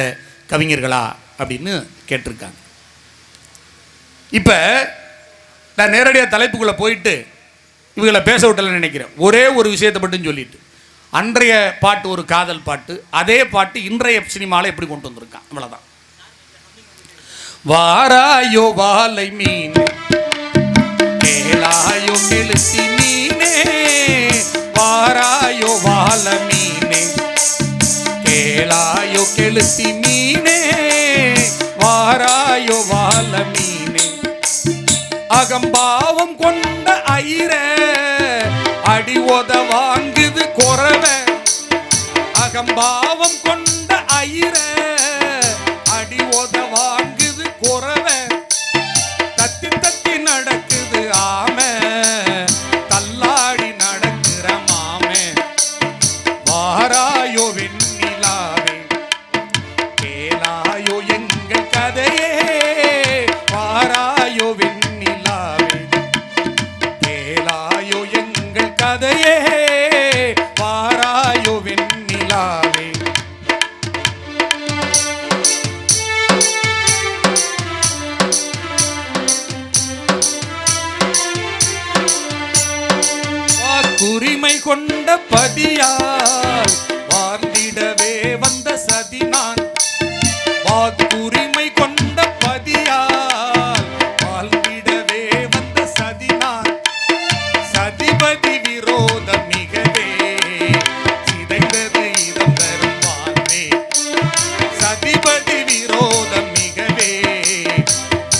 கவிஞர்களா அப்படின்னு கேட்டிருக்காங்க. இப்போ நான் நேரடியாக தலைப்புக்குள்ளே போயிட்டு இவங்களை பேச விட்டலன்னு நினைக்கிறேன். ஒரே ஒரு விஷயத்தை மட்டும் சொல்லிட்டு, அன்றைய பாட்டு ஒரு காதல் பாட்டு, அதே பாட்டு இன்றைய சினிமாவில் எப்படி கொண்டு வந்திருக்கான், அவ்வளோதான். வாராயோ வாலை மீன் கேளாயோ கெளுத்தி மீனே, வாராயோ வால மீனே கேளாயோ கெளுத்தி மீனே, வாராயோ வால மீனே, அகம்பாவம் கொண்ட ஐர அடி உத வாங்குது குறவ, அகம்பாவம் கொண்ட ஐர அடி உத வாங்குது குறவ, தத்தி தத்தி நடக்குது ஆம தள்ளாடி நடக்கிற மாமே, வாராயோ வெண்ணிலாவே கேளாயோ எங்கள் கதையே, வாராயோ வெண்ணிலாவே கேளாயோ எங்கள் கதையே, வாராயோ வெண்ணிலாவே. வாக்குரிமை கொண்ட பதியால் வாழ்ந்திடவே வந்த சதினான், வாக்குரிமை கொண்ட பதியால் வாழ்ந்திடவே வந்த சதினான், சதிபதி விரோதம் மிகவே சிதைந்தது இதம் தரும் வாழ்வே, சதிபதி விரோதம் மிகவே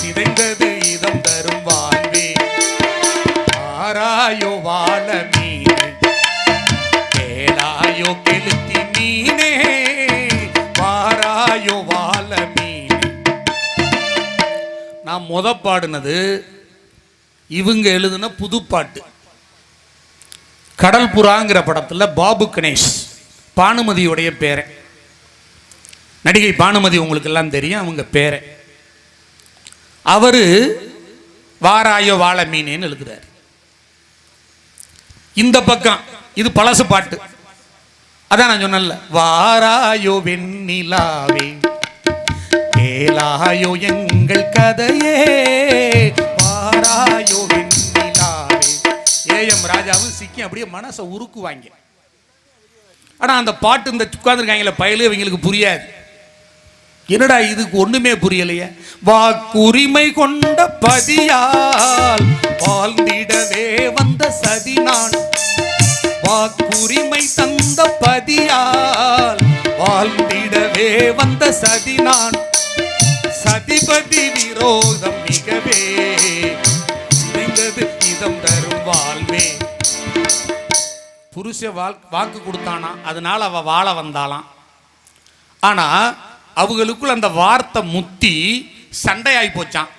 சிதைந்தது இதம் தரும் வாழ்வே, வாராயோ வாழ மீனே கேளாயோ கெளுத்தி மீனே, வாராயோ வாழ மீனே. நான் பாடினது இவங்க எழுதின புதுப்பாட்டு. கடல் புறாங்கிற படத்தில் பாபு கணேஷ், பானுமதியுடைய பேரை, நடிகை பானுமதி உங்களுக்கு எல்லாம் தெரியும், அவங்க பேரை. அவரு வாராயோ வாழ மீனேன்னு எழுதுறாரு. இந்த பக்கம் இது பழசு பாட்டு, அதான் நான் சொன்னேன்ல, வாராயோ வெண்ணிலாவே கேளாயோ எங்கள் கதையே, வாராயோ வெண்ணிலாவே. ஏஎம் ராஜாவும் சிக்கி அப்படியே மனசை உருக்குவாங்க. ஆனா அந்த பாட்டு இந்த உட்கார்ந்துருக்காங்களே பயலு, இவங்களுக்கு புரியாது. என்னடா இதுக்கு ஒண்ணுமே புரியலையே. வாக்குரிமை கொண்ட பதியால் வாழ்ந்திடவே வந்த சதினான், வாக்குரிமை தந்த பதியால் வாழ்ந்திடவே வந்த சதி நான், சதிபதி விரோதம் மிகவே நிறைந்தது இதம் தரும் வாழ்வே. புருஷ வாக்கு கொடுத்தானா, அதனால அவ வாழ வந்தாலாம். ஆனா அவங்களுக்குள்ள அந்த வார்த்தை முத்தி சண்டையாய் போச்சான்.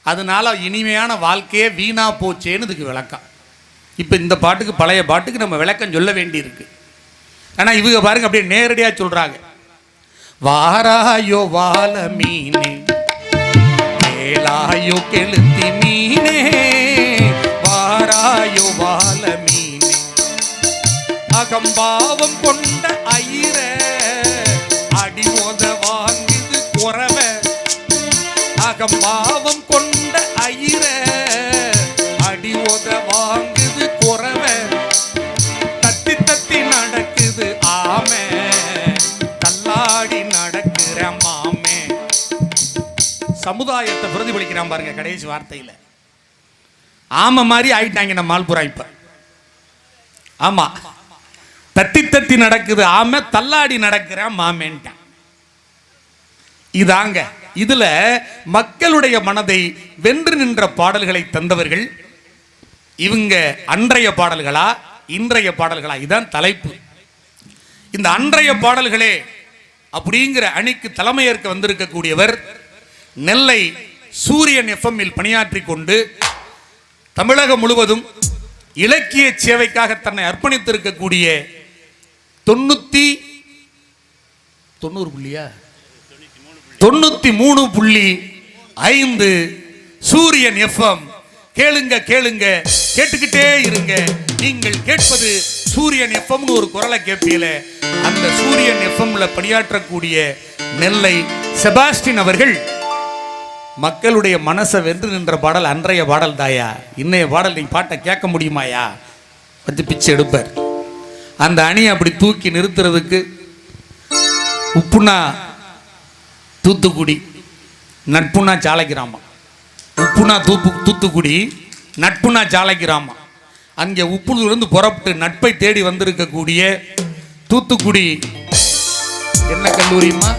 அதனால இனிமையான வாழ்க்கையே வீணா போச்சேன்னு இதுக்கு விளக்கம். இப்போ இந்த பாட்டுக்கு, பழைய பாட்டுக்கு நம்ம விளக்கம் சொல்ல வேண்டி இருக்கு. ஆனா இவங்க பாருங்க அப்படியே நேரடியா சொல்றாங்க. வாராயோ வாழ மீனே, கேளாயோ கெளுத்தி மீனே, வாராயோ வாழ மீனே, அகம்பாவம் கொண்ட ஐர அடி மோத வாங்குது குறவ, அகம்பாவம் கொண்ட ஐர அடி மோத வாங்குது குறவ, தத்தி தத்தி நடக்குது ஆமே, தள்ளாடி நடக்கிற மாமே. சமுதாயத்தை பிரதிபலிக்கிறான் பாருங்க கடைசி வார்த்தையில. ஆமை மாதிரி ஆயிட்டாங்க நம்ம ஆள்புறா இப்ப. ஆமா, தத்தி தத்தி நடக்குது ஆமை, தள்ளாடி நடக்கிற மாமேன்ட்டான். இதாங்க இதுல மக்களுடைய மனதை வென்று நின்ற பாடல்களை தந்தவர்கள் இவங்க. அன்றைய பாடல்களா இன்றைய பாடல்களா, இதுதான் தலைப்பு. இந்த அன்றைய பாடல்களே அப்படிங்கிற அணிக்கு தலைமையேற்க வந்திருக்கக்கூடியவர் நெல்லை சூரியன் எஃப்எம்மில் பணியாற்றி கொண்டு தமிழகம் முழுவதும் இலக்கிய சேவைக்காக தன்னை அர்ப்பணித்திருக்கக்கூடிய 93.5 சூரியன் எஃப்எம். கேளுங்க கேளுங்க, கேட்டுக்கிட்டே இருங்க. நீங்கள் கேட்பது சூரியன் எஃப்எம்னு ஒரு குரலை கேட்பீல. அந்த சூரியன் எஃப்எம்ல பணியாற்றக்கூடிய நெல்லை செபாஸ்டின் அவர்கள் மக்களுடைய மனசை வென்று நின்ற பாடல் அன்றைய பாடல் தாயா. இன்னைய பாடல் நீ பாட்டை கேட்க முடியுமாயா பத்தி பிச்சை எடுப்பார். அந்த அணியை அப்படி தூக்கி நிறுத்துறதுக்கு உப்புனா தூத்துக்குடி, நட்புனா சாலைக்கிராமம். உப்புனா தூத்துக்குடி, நட்புனா சாலைக்கிராமம். அங்கே உப்புலிருந்து புறப்பட்டு நட்பை தேடி வந்திருக்கக்கூடிய தூத்துக்குடி என்ன கல்லூரிமா,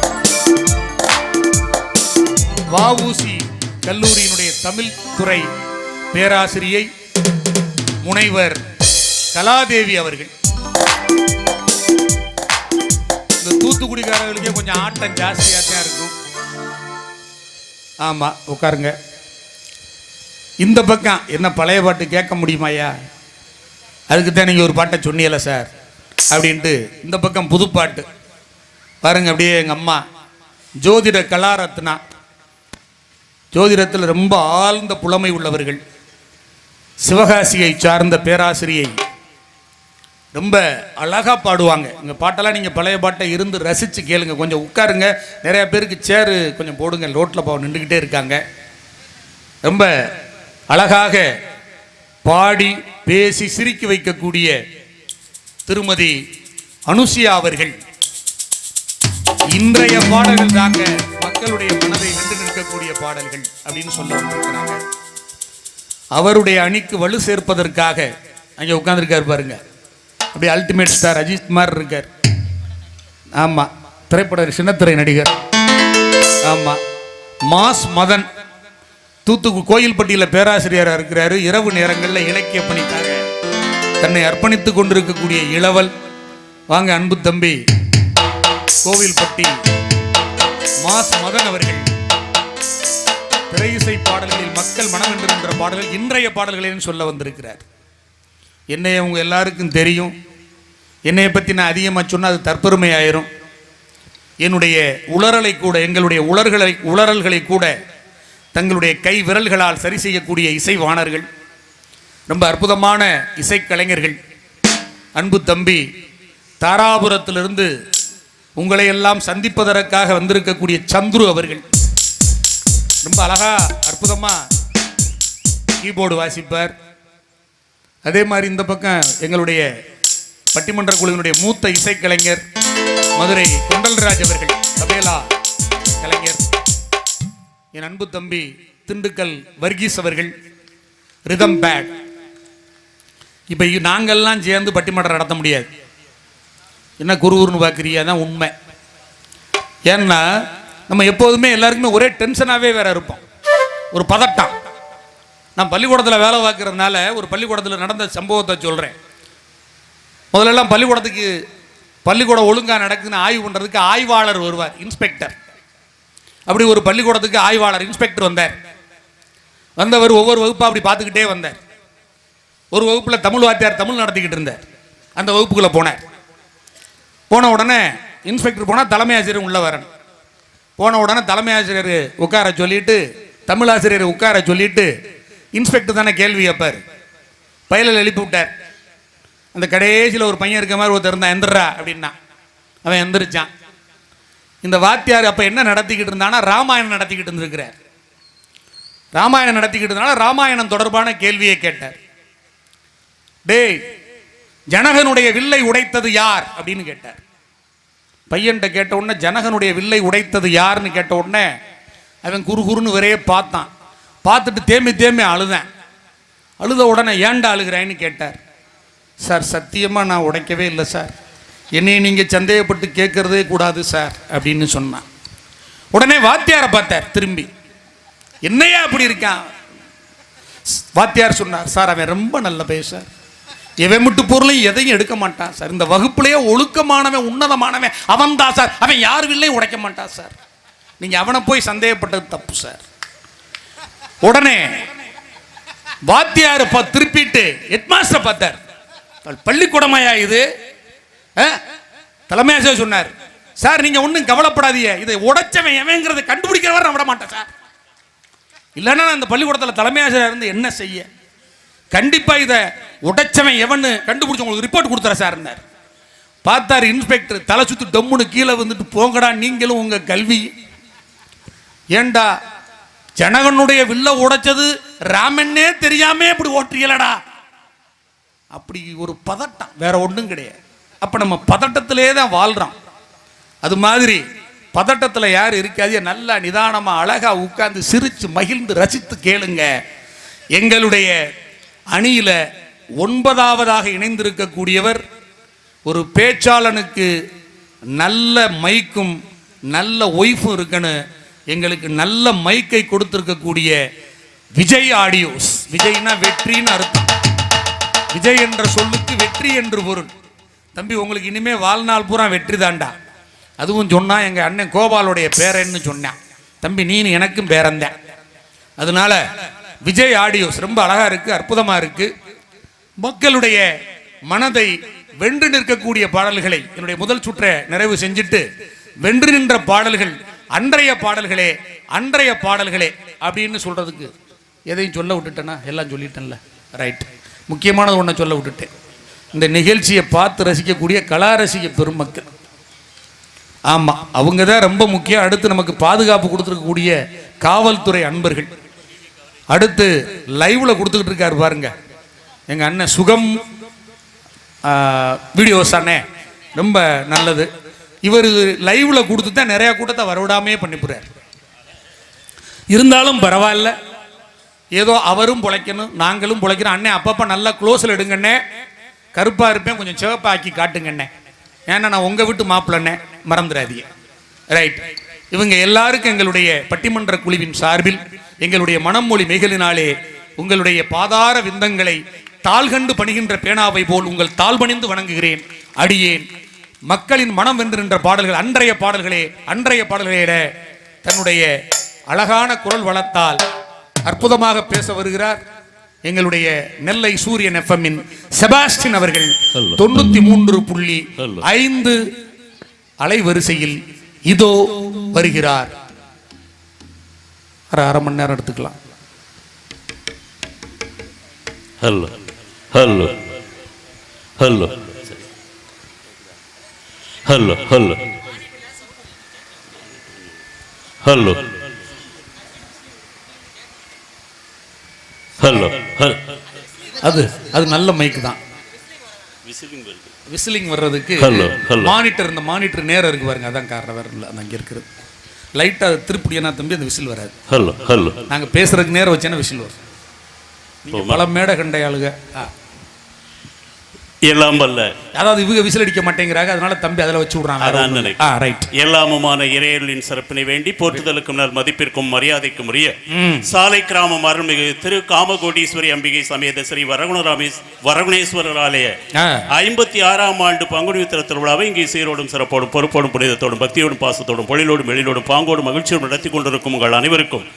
வஉசி கல்லூரியினுடைய தமிழ் துறை பேராசிரியை முனைவர் கலாதேவி அவர்கள். இந்த தூத்துக்குடிக்காரர்களுக்கே கொஞ்சம் ஆட்டம் ஜாஸ்தியாக தான் இருக்கும். ஆமா, உட்காருங்க. இந்த பக்கம் என்ன பழைய பாட்டு கேட்க முடியுமாயா? அதுக்கு தான் நீங்கள் ஒரு பாட்டை சொன்னீல சார் அப்படின்ட்டு இந்த பக்கம் புதுப்பாட்டு பாருங்க. அப்படியே எங்கள் அம்மா ஜோதிட கலாரத்னா, ஜோதிடத்தில் ரொம்ப ஆழ்ந்த புலமை உள்ளவர்கள், சிவகாசியை சார்ந்த பேராசிரியை, ரொம்ப அழகாக பாடுவாங்க. இந்த பாட்டெல்லாம் நீங்கள் பழைய பாட்டை இருந்து ரசித்து கேளுங்க. கொஞ்சம் உட்காருங்க. நிறையா பேருக்கு சேரு கொஞ்சம் போடுங்க, ரோட்டில் போக நின்றுக்கிட்டே இருக்காங்க. ரொம்ப அழகாக பாடி பேசி சிரிக்க வைக்கக்கூடிய திருமதி அனுசியா அவர்கள். இன்றைய பாடல்கள் தாங்க மக்களுடைய மனதை வென்று நிற்கக்கூடிய பாடல்கள் அப்படின்னு சொல்ல வந்திருக்கிறாங்க. அவருடைய அணிக்கு வலு சேர்ப்பதற்காக அங்கே உட்கார்ந்துருக்காரு பாருங்க. அப்படியே அல்டிமேட் ஸ்டார் அஜித் குமார் இருக்கார். ஆமா, திரைப்பட சின்னத்திரை நடிகர். ஆமா, மாஸ் மதன் கோயில்பட்டியில் பேராசிரியராக இருக்கிறாரு. இரவு நேரங்களில் இலக்கிய பணிக்காக தன்னை அர்ப்பணித்துக் கொண்டிருக்கக்கூடிய இளவல். வாங்க அன்பு தம்பி கோவில்பட்டி மாஸ் மதன் அவர்கள் திரை இசை பாடல்களில் மக்கள் மனம் என்ற பாடல்கள் இன்றைய பாடல்களேன்னு சொல்ல வந்திருக்கிறார். என்னைய உங்க எல்லாருக்கும் தெரியும். என்னைய பற்றி நான் அதிகமாக சொன்னால் அது தற்பெருமை ஆயிரும். என்னுடைய உளறலை கூட, எங்களுடைய உளறல்களை கூட தங்களுடைய கை விரல்களால் சரி செய்யக்கூடிய இசைவாணர்கள், ரொம்ப அற்புதமான இசைக்கலைஞர்கள். அன்பு தம்பி தாராபுரத்திலிருந்து உங்களை எல்லாம் சந்திப்பதற்காக வந்திருக்கக்கூடிய சந்துரு அவர்கள் ரொம்ப அழகா அற்புதமா கீபோர்டு வாசிப்பார். அதே மாதிரி இந்த பக்கம் எங்களுடைய பட்டிமன்ற குழுவினுடைய மூத்த இசைக்கலைஞர் மதுரை கொண்டல்ராஜ் அவர்கள் தபேலா கலைஞர். என் அன்பு தம்பி திண்டுக்கல் வர்கீஸ் அவர்கள் ரிதம் பேட். இப்போ நாங்கள்லாம் சேர்ந்து பட்டிமன்றம் நடத்த முடியாது. என்ன குருன்னு பார்க்குறியா தான் உண்மை. ஏன்னா நம்ம எப்போதுமே எல்லாருக்குமே ஒரே டென்ஷனாகவே வேற இருப்போம், ஒரு பதட்டம். நான் பள்ளிக்கூடத்தில் வேலை பார்க்கறதுனால ஒரு பள்ளிக்கூடத்தில் நடந்த சம்பவத்தை சொல்கிறேன். முதல்லலாம் பள்ளிக்கூடம் ஒழுங்காக நடக்குதுன்னு ஆய்வு பண்ணுறதுக்கு ஆய்வாளர் வருவார், இன்ஸ்பெக்டர். அப்படி ஒரு பள்ளிக்கூடத்துக்கு ஆய்வாளர் இன்ஸ்பெக்டர் வந்தார். வந்தவர் ஒவ்வொரு வகுப்பாக அப்படி பார்த்துக்கிட்டே வந்தார். ஒரு வகுப்பில் தமிழ் வாத்தியார் தமிழ் நடத்திக்கிட்டு இருந்தார். அந்த வகுப்புக்குள்ளே போனார். போன உடனே இன்ஸ்பெக்டர் போனால் தலைமை ஆசிரியர் உள்ளே வரணும். போன உடனே தலைமை ஆசிரியர் உட்கார சொல்லிட்டு, தமிழ் ஆசிரியர் உட்கார சொல்லிட்டு, இன்ஸ்பெக்டர் தானே கேள்வி கேட்பார். பயலில் எழுப்பி விட்டார். அந்த கடைசியில் ஒரு பையன் இருக்க மாதிரி ஒருத்தர் இருந்தான், எந்திரா அப்படின்னா. அவன் எந்திரிச்சான். இந்த வாத்தியார் அப்போ என்ன நடத்திக்கிட்டு இருந்தானா, ராமாயணம் நடத்திக்கிட்டு இருந்திருக்கிறார். ராமாயணம் நடத்திக்கிட்டு இருந்தாலும் ராமாயணம் தொடர்பான கேள்வியை கேட்டார். டேய், ஜனகனுடைய வில்லை உடைத்தது யார் அப்படின்னு கேட்டார். பையன்கிட்ட கேட்ட உடனே ஜனகனுடைய வில்லை உடைத்தது யாருன்னு கேட்ட உடனே அவன் குறுகுறுன்னு வரையே பார்த்தான். பார்த்துட்டு தேம்பி தேம்பி அழுதேன். அழுத உடனே ஏன்டா அழுகிறேன்னு கேட்டார். சார், சத்தியமாக நான் உடைக்கவே இல்லை சார், என்னையை நீங்கள் சந்தேகப்பட்டு கேட்கறதே கூடாது சார் அப்படின்னு சொன்னான். உடனே வாத்தியாரை பார்த்தார் திரும்பி, என்னையா அப்படி இருக்கான். வாத்தியார் சொன்னார், சார் அவன் ரொம்ப நல்ல பையன் சார், எவன் விட்டு பொருளையும் எதையும் எடுக்க மாட்டான் சார், இந்த வகுப்புலேயே ஒழுக்கமானவன் உன்னதமானவன் அவன் தான் சார், அவன் யார் வில்லையும் உடைக்க மாட்டான் சார், நீங்கள் அவனை போய் சந்தேகப்பட்டது தப்பு சார். உடனே வாத்தியார் திருப்பிட்டு ஹெட்மாஸ்டர் பார்த்தார். பள்ளிக்கூடமாயா இது? தலைமை ஆசிரியர் சொன்னார், சார் நீங்க ஒன்றும் கவலைப்படாதீங்க, இதை உடைச்சவன் எவங்கிறத கண்டுபிடிக்கிறவர் நான் விட மாட்டேன் சார். இல்லைன்னா அந்த பள்ளிக்கூடத்தில் தலைமை ஆசிரியர் இருந்து என்ன செய்ய, கண்டிப்பா இதை உடைச்சவன் எவன்னு கண்டுபிடிச்ச உங்களுக்கு ரிப்போர்ட் கொடுத்துற சார். பார்த்தார் இன்ஸ்பெக்டர், தலை சுத்து டம்முன்னு கீழே வந்துட்டு, போங்கடா நீங்களும் உங்க கல்வி. ஏண்டா ஜனகனுடைய வில்ல உடைச்சது ராமன்னே தெரியாம இப்படி ஓட்டுறீங்களடா. அப்படி ஒரு பதட்டம், வேற ஒன்றும் கிடையாது. அப்ப நம்ம பதட்டத்திலே தான் வாழ்றோம். அது மாதிரி பதட்டத்தில் யார் இருக்காது, நல்லா நிதானமா அழகா உட்கார்ந்து சிரிச்சு மகிழ்ந்து ரசித்து கேளுங்க. எங்களுடைய அணியில 9வதாக இணைந்திருக்கக்கூடியவர் ஒரு பேச்சாளனுக்கு நல்ல மைக்கும் நல்ல ஒய்ஃபும் இருக்கணும். எங்களுக்கு நல்ல மைக்கை கொடுத்திருக்கக்கூடிய விஜய் ஆடியோஸ். விஜய்னா வெற்றின்னு அர்த்தம். விஜய் என்ற சொல்லுக்கு வெற்றி என்று பொருள். தம்பி, உங்களுக்கு இனிமே வாழ்நாள் பூரா வெற்றி தாண்டா. அதுவும் சொன்னா எங்க அண்ணன் கோபாலுடைய பேரன்னு சொன்னான். தம்பி, நீ எனக்கும் பேரந்தேன். அதனால விஜய் ஆடியோஸ் ரொம்ப அழகா இருக்கு, அற்புதமா இருக்கு. மக்களுடைய மனதை வென்று நிற்கக்கூடிய பாடல்களை என்னுடைய முதல் சுற்றை நிறைவு செஞ்சுட்டு, வென்று நின்ற பாடல்கள் அன்றைய பாடல்களே, அன்றைய பாடல்களே அப்படின்னு சொல்றதுக்கு எதையும் சொல்ல விட்டுட்டேன்னா, எல்லாம் சொல்லிட்டேன்ல, ரைட். முக்கியமானது ஒன்றை சொல்ல விட்டுட்டேன். இந்த நிகழ்ச்சியை பார்த்து ரசிக்கக்கூடிய கலா ரசிக பெருமக்கள், ஆமா, அவங்க தான் ரொம்ப முக்கியம். அடுத்து நமக்கு பாதுகாப்பு கொடுத்துருக்கக்கூடிய காவல்துறை அன்பர்கள், அடுத்து லைவ்ல கொடுத்துக்கிட்டு இருக்காரு பாருங்க எங்க அண்ணன் சுகம் வீடியோஸ் அண்ணே, ரொம்ப நல்லது. இவர் லைவ்ல கொடுத்து தான் நிறைய கூட்டத்தை வரவிடாமே பண்ணிப்புறார். இருந்தாலும் பரவாயில்ல, ஏதோ அவரும் பிழைக்கணும், நாங்களும் பிழைக்கிறோம். அண்ணே அப்பப்ப நல்லா க்ளோஸ்ல எடுங்கண்ணே, கருப்பா இருப்பேன், கொஞ்சம் சிவப்பாக்கி காட்டுங்கண்ணே, ஏன்னா நான் உங்க வீட்டு மாப்பிள்ளண்ணே, மறந்துடாதீங்க, ரைட். இவங்க எல்லாருக்கும் எங்களுடைய பட்டிமன்ற குழுவின் சார்பில் எங்களுடைய மனமொழி மெய்களினாலே உங்களுடைய பாதார விந்தங்களை தாழ்கண்டு பணிகின்ற பேனாவை போல் உங்கள் தாழ்பணிந்து வணங்குகிறேன். அடியேன். மக்களின் மனம் வென்று நின்ற பாடல்கள் அன்றைய பாடல்களே, அன்றைய பாடல்களே. தன்னுடைய அழகான குரல் வளத்தால் அற்புதமாக பேச வருகிறார் எங்களுடைய நெல்லை சூரியன் எஃப்எம்மின் செபாஸ்டின் அவர்கள். 93.5 அலைவரிசையில் இதோ வருகிறார். அரை மணி நேரம் எடுத்துக்கலாம். Hello hello hello hello hello hello hello அது நல்ல மைக் தான். விசிலிங் வர்றதுக்கு மானிட்டர், இந்த மானிட்டர் நேரம் இருக்கு பாருங்க, அதான் காரணம், வேற இல்லை. அது அங்கே இருக்கிறது லைட்டாக திருப்பிடியா தம்பி, அந்த விசில் வராது. ஹலோ ஹலோ நாங்கள் பேசுறதுக்கு நேரம் வச்சேன்னா விசில் வரும். பல மேடை கண்ட ஆளுங்க எல்லாம் வல்ல, அதாவது இவங்க விசில் அடிக்க மாட்டேங்கிறாங்க, அதனால தம்பி அதில் வச்சு அதான் விடுறாங்க. நினைக்கிறேன். ரைட். எல்லாமுமான இறையர்களின் சிறப்பினை வேண்டி போற்றுதலுக்கும் நல் மதிப்பிற்கும் மரியாதைக்கும் உரிய சாலை கிராமம் அருள்மிகு திரு காமகோடீஸ்வரி அம்பிகை சமேத ஸ்ரீ வரகுணேஸ்வரர் ஆலய 56ஆம் ஆண்டு பங்குனி உத்திர திருவிழாவை இங்கே சீரோடும் சிறப்போடும் பொறுப்போடும் புனிதத்தோடும் பக்தியோடும் பாசத்தோடும் பொழிலோடும் எழிலோடும் பாங்கோடும் மகிழ்ச்சியோடும் நடத்தி கொண்டிருக்கும் உங்கள் அனைவருக்கும்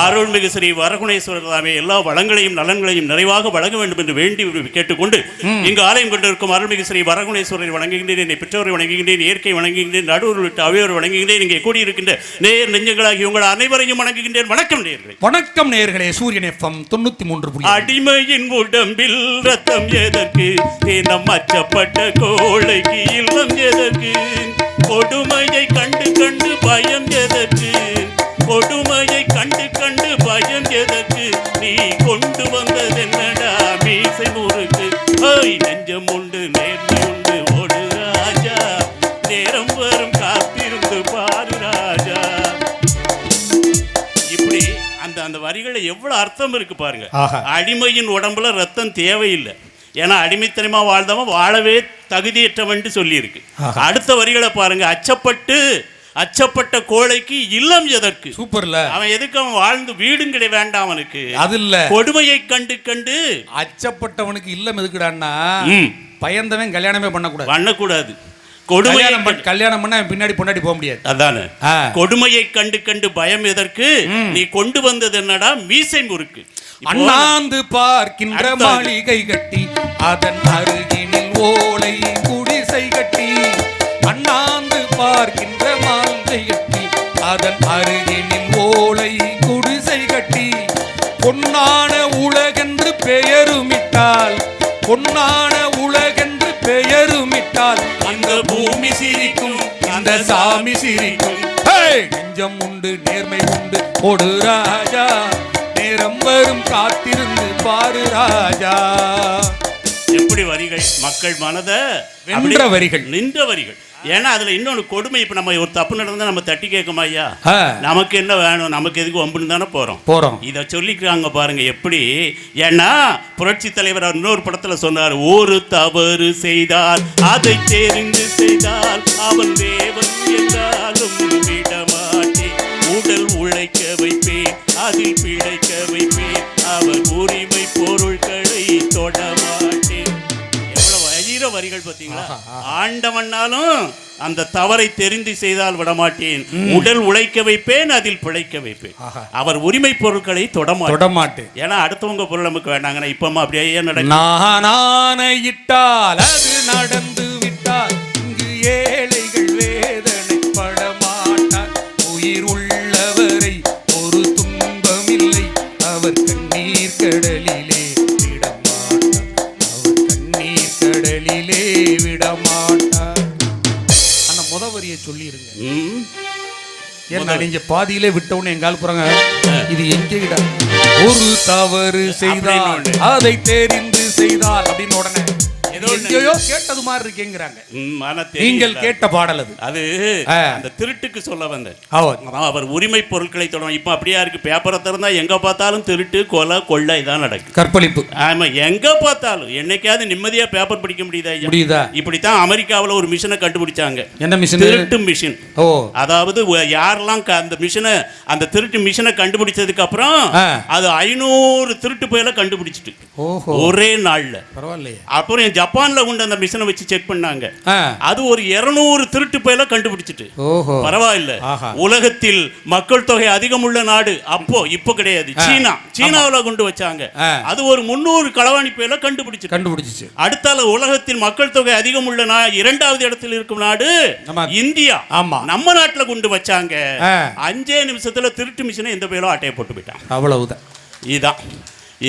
அருள்மிகு ஸ்ரீ வரகுணேஸ்வரர் ஆலய எல்லா வளங்களையும் நலன்களையும் நிறைவாக வழங்க வேண்டும் என்று வேண்டி கேட்டுக்கொண்டு இங்கு ஆலயம் கொண்டிருக்கும் அருள்மிகு ஸ்ரீ வரகுணேஸ்வரரை வணங்குகின்றேன், என்னை பெற்றோரை வணங்குகின்றேன், இயற்கை வணங்குகின்றேன், நடுவர் விட்டு அவையோர் வணங்குகின்றேன், இங்கே கூடியிருக்கின்ற நேர் நெஞ்சங்களாகி உங்கள் அனைவரையும் வணங்குகின்றேன். வணக்கம் நேயர்களே. வணக்கம் நேயர்களே. சூரியன் FM 93. அடிமையின் உடம்பில் ரத்தம் எதற்கு, தினம் அச்சப்பட்ட கோழைக்கு இல்லம் எதற்கு, கொடுமையை கண்டு கண்டு பயம் எதற்கு, கொடுமையை கண்டு கண்டு பயம் எதற்கு, நீ கொண்டு வந்ததென்னடா மீசை முறுக்கு, நெஞ்சம் உண்டு நேர்மை உண்டு ஓடு ராஜா, நேரம் வரும் காத்திருந்து பாரு ராஜா. இப்படி அந்த அந்த வரிகளை எவ்வளவு அர்த்தம் இருக்கு பாருங்க. அடிமையின் உடம்புல ரத்தம் தேவையில்லை, ஏன்னா அடிமைத்தனமா வாழ்ந்தவன் வாழவே தகுதியற்றவன் சொல்லி இருக்கு. அடுத்த வரிகளை பாருங்க. அச்சப்பட்ட கோழைக்கு இல்லம் எதற்கு. சூப்பர்ல. அவன் எதுக்கு அவன் வாழ்ந்து வீடும் கிடை வேண்டாம் அவனுக்கு. அது இல்ல, கொடுமையை கண்டு கண்டு அச்சப்பட்டவனுக்கு இல்லம் எதுக்குடான்னா, பயந்தவன் கல்யாணமே பண்ணக்கூடாது. கல்யாணம் பண்ண பின்னாடி பொண்டாடி போக முடியாது. அதானே. கொடுமையை கண்டு கண்டு பயம் எதற்கு, நீ கொண்டு வந்தது என்னடா மீசை முறுக்கு. அண்ணாந்து பார்க்கின்ற மாளிகை கட்டி அதன் அருகினில் ஓலை குடிசை கட்டி, அண்ணாந்து பார்க்கின்ற மாளிகை கட்டி அதன் அருகினில் ஓலை குடிசை கட்டி, பொன்னான உலகென்று பெயருமிட்டால், பொன்னான உலகென்று பெயருமிட்டால் அந்த பூமி சிரிக்கும், அந்த சாமி சிரிக்கும். நெஞ்சம் உண்டு நேர்மை உண்டு கொடு ராஜா, நேரம் வரும் காத்திருந்து பாரு ராஜா. எப்படி வரிகள் மக்கள் மனத நின்ற வரிகள், நின்ற வரிகள். ஏன்னா அதுல இன்னொன்று கொடுமை. இப்ப நம்ம ஒரு தப்பு நடந்தா நம்ம தட்டி கேட்கமா, ஐயா நமக்கு என்ன வேணும், நமக்கு எதுக்கு வம்புன்னு தானே போறோம். இதை சொல்லிக்கிறாங்க பாருங்க எப்படி. ஏன்னா புரட்சி தலைவர் இன்னொரு படத்துல சொன்னார், ஒரு தவறு செய்தால் அதை தெரிந்து செய்தால் அவன் தேவன் என்றாலும் விடமாட்டேன், உடல் உழைக்க வைப்பேன், அதில் பிழைக்க வைப்பேன், அவன் உரிமை பொருட்களை தொடமாட்டேன். வரிகள் பார்த்தீங்களா. ஆண்டவனாலும் அந்த தவறை தெரிந்து செய்தால் விடமாட்டேன், உடல் உழைக்க வைப்பேன், அதில் பிழைக்க வைப்பேன், அவர் உரிமை பொருட்களை தொடமாட்டேன். ஏன்னா அடுத்தவங்க பொருள் நமக்கு வேண்டாங்கன்னா இப்பமா அப்படியே இட்டால் அது நடந்து விட்டால் இங்கு ஏழைகள் வேதனை படமாட்டார், உயிர் உள்ளவரை ஒரு துன்பம் இல்லை அவர் கண்ணீர் கடலிலே விடமாட்டார். அந்த முதவரியை சொல்லிருங்க. ஏன்னா நீங்க பாதியிலே விட்டவுடனே எங்கால் போறாங்க, இது எங்கேடா ஒரு தவறு செய்தால் அதை தெரிந்து செய்தால் அப்படின்னு உடனே எங்கேயோ கேட்டது மாதிரி இருக்கேங்கிறாங்க. நீங்கள் கேட்ட பாடல் அது அந்த திருட்டுக்கு சொல்ல வந்த அவர் உரிமை பொருட்களை தொடரும். இப்ப அப்படியா இருக்கு, பேப்பரை திறந்தா எங்க பார்த்தாலும் திருட்டு கொலை கொள்ளை தான் நடக்கும், கற்பழிப்பு. ஆமா, எங்க பார்த்தாலும். என்னைக்காவது நிம்மதியா பேப்பர் படிக்க முடியுதா? இப்படித்தான் அமெரிக்காவில் ஒரு மிஷினை கண்டுபிடிச்சாங்க. என்ன மிஷின்? திருட்டு மிஷின். அதாவது யாரெல்லாம் அந்த மிஷினை, அந்த திருட்டு மிஷினை கண்டுபிடிச்சதுக்கு அப்புறம் அது 500 திருட்டு போயில கண்டுபிடிச்சிட்டு ஒரே நாள்ல. பரவாயில்லையே. அப்புறம் ஜப்பான்ல கொண்டு அந்த மிஷினை வச்சு செக் பண்ணாங்க, அது ஒரு 200 திருட்டு போயில கண்டுபிடிச்சிட்டு. பரவாயில்ல. உலகத்தில் மக்கள் தொகை அதிகம் உள்ள நாடு அப்போ, இப்போ கிடையாது, சீனாவுல கொண்டு வச்சாங்க, அது ஒரு 300 களவாணி போயில கண்டுபிடிச்சு. அடுத்தால உலகத்தில் மக்கள் தொகை அதிகம் உள்ள 2வது இடத்தில் இருக்கும் நாடு இந்தியா. நம்ம நாட்டுல கொண்டு வச்சாங்க. 5 நிமிஷத்துல திருட்டு மிஷினை எந்த பேரும் ஆட்டையை போட்டு போயிட்டான். அவ்வளவுதான். இதுதான்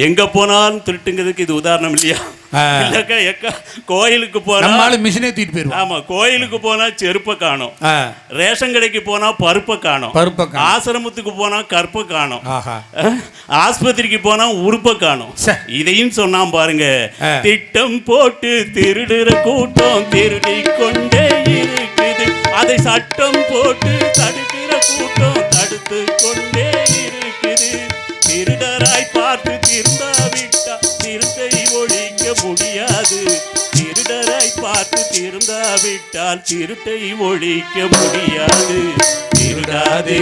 எங்க போனாலும் திருட்டுங்கிறதுக்கு இது உதாரணம் இல்லையா? கோயிலுக்கு போனா மிஷினே தூக்கிட்டு போயிடும். ஆமா, கோயிலுக்கு போனா செருப்பை காணும், ரேஷன் கடைக்கு போனா பருப்பை காணும், ஆசிரமத்துக்கு போனா கற்பை காணும், ஆஸ்பத்திரிக்கு போனா உறுப்பை காணும். இதையும் சொன்னா பாருங்க, திட்டம் போட்டு திருடுற கூட்டம் திருடி கொண்டே இருக்குது, அதை சட்டம் போட்டு தடுக்கிற கூட்டம் தடுத்து கொண்டே இருக்குது. திருடராய் பார்த்து திருந்தாவிட்டா திருட்டை ஒழிக்க முடியாது, பார்த்து திருந்தாவிட்டால் திருட்டை ஒழிக்க முடியாது. திருடாதே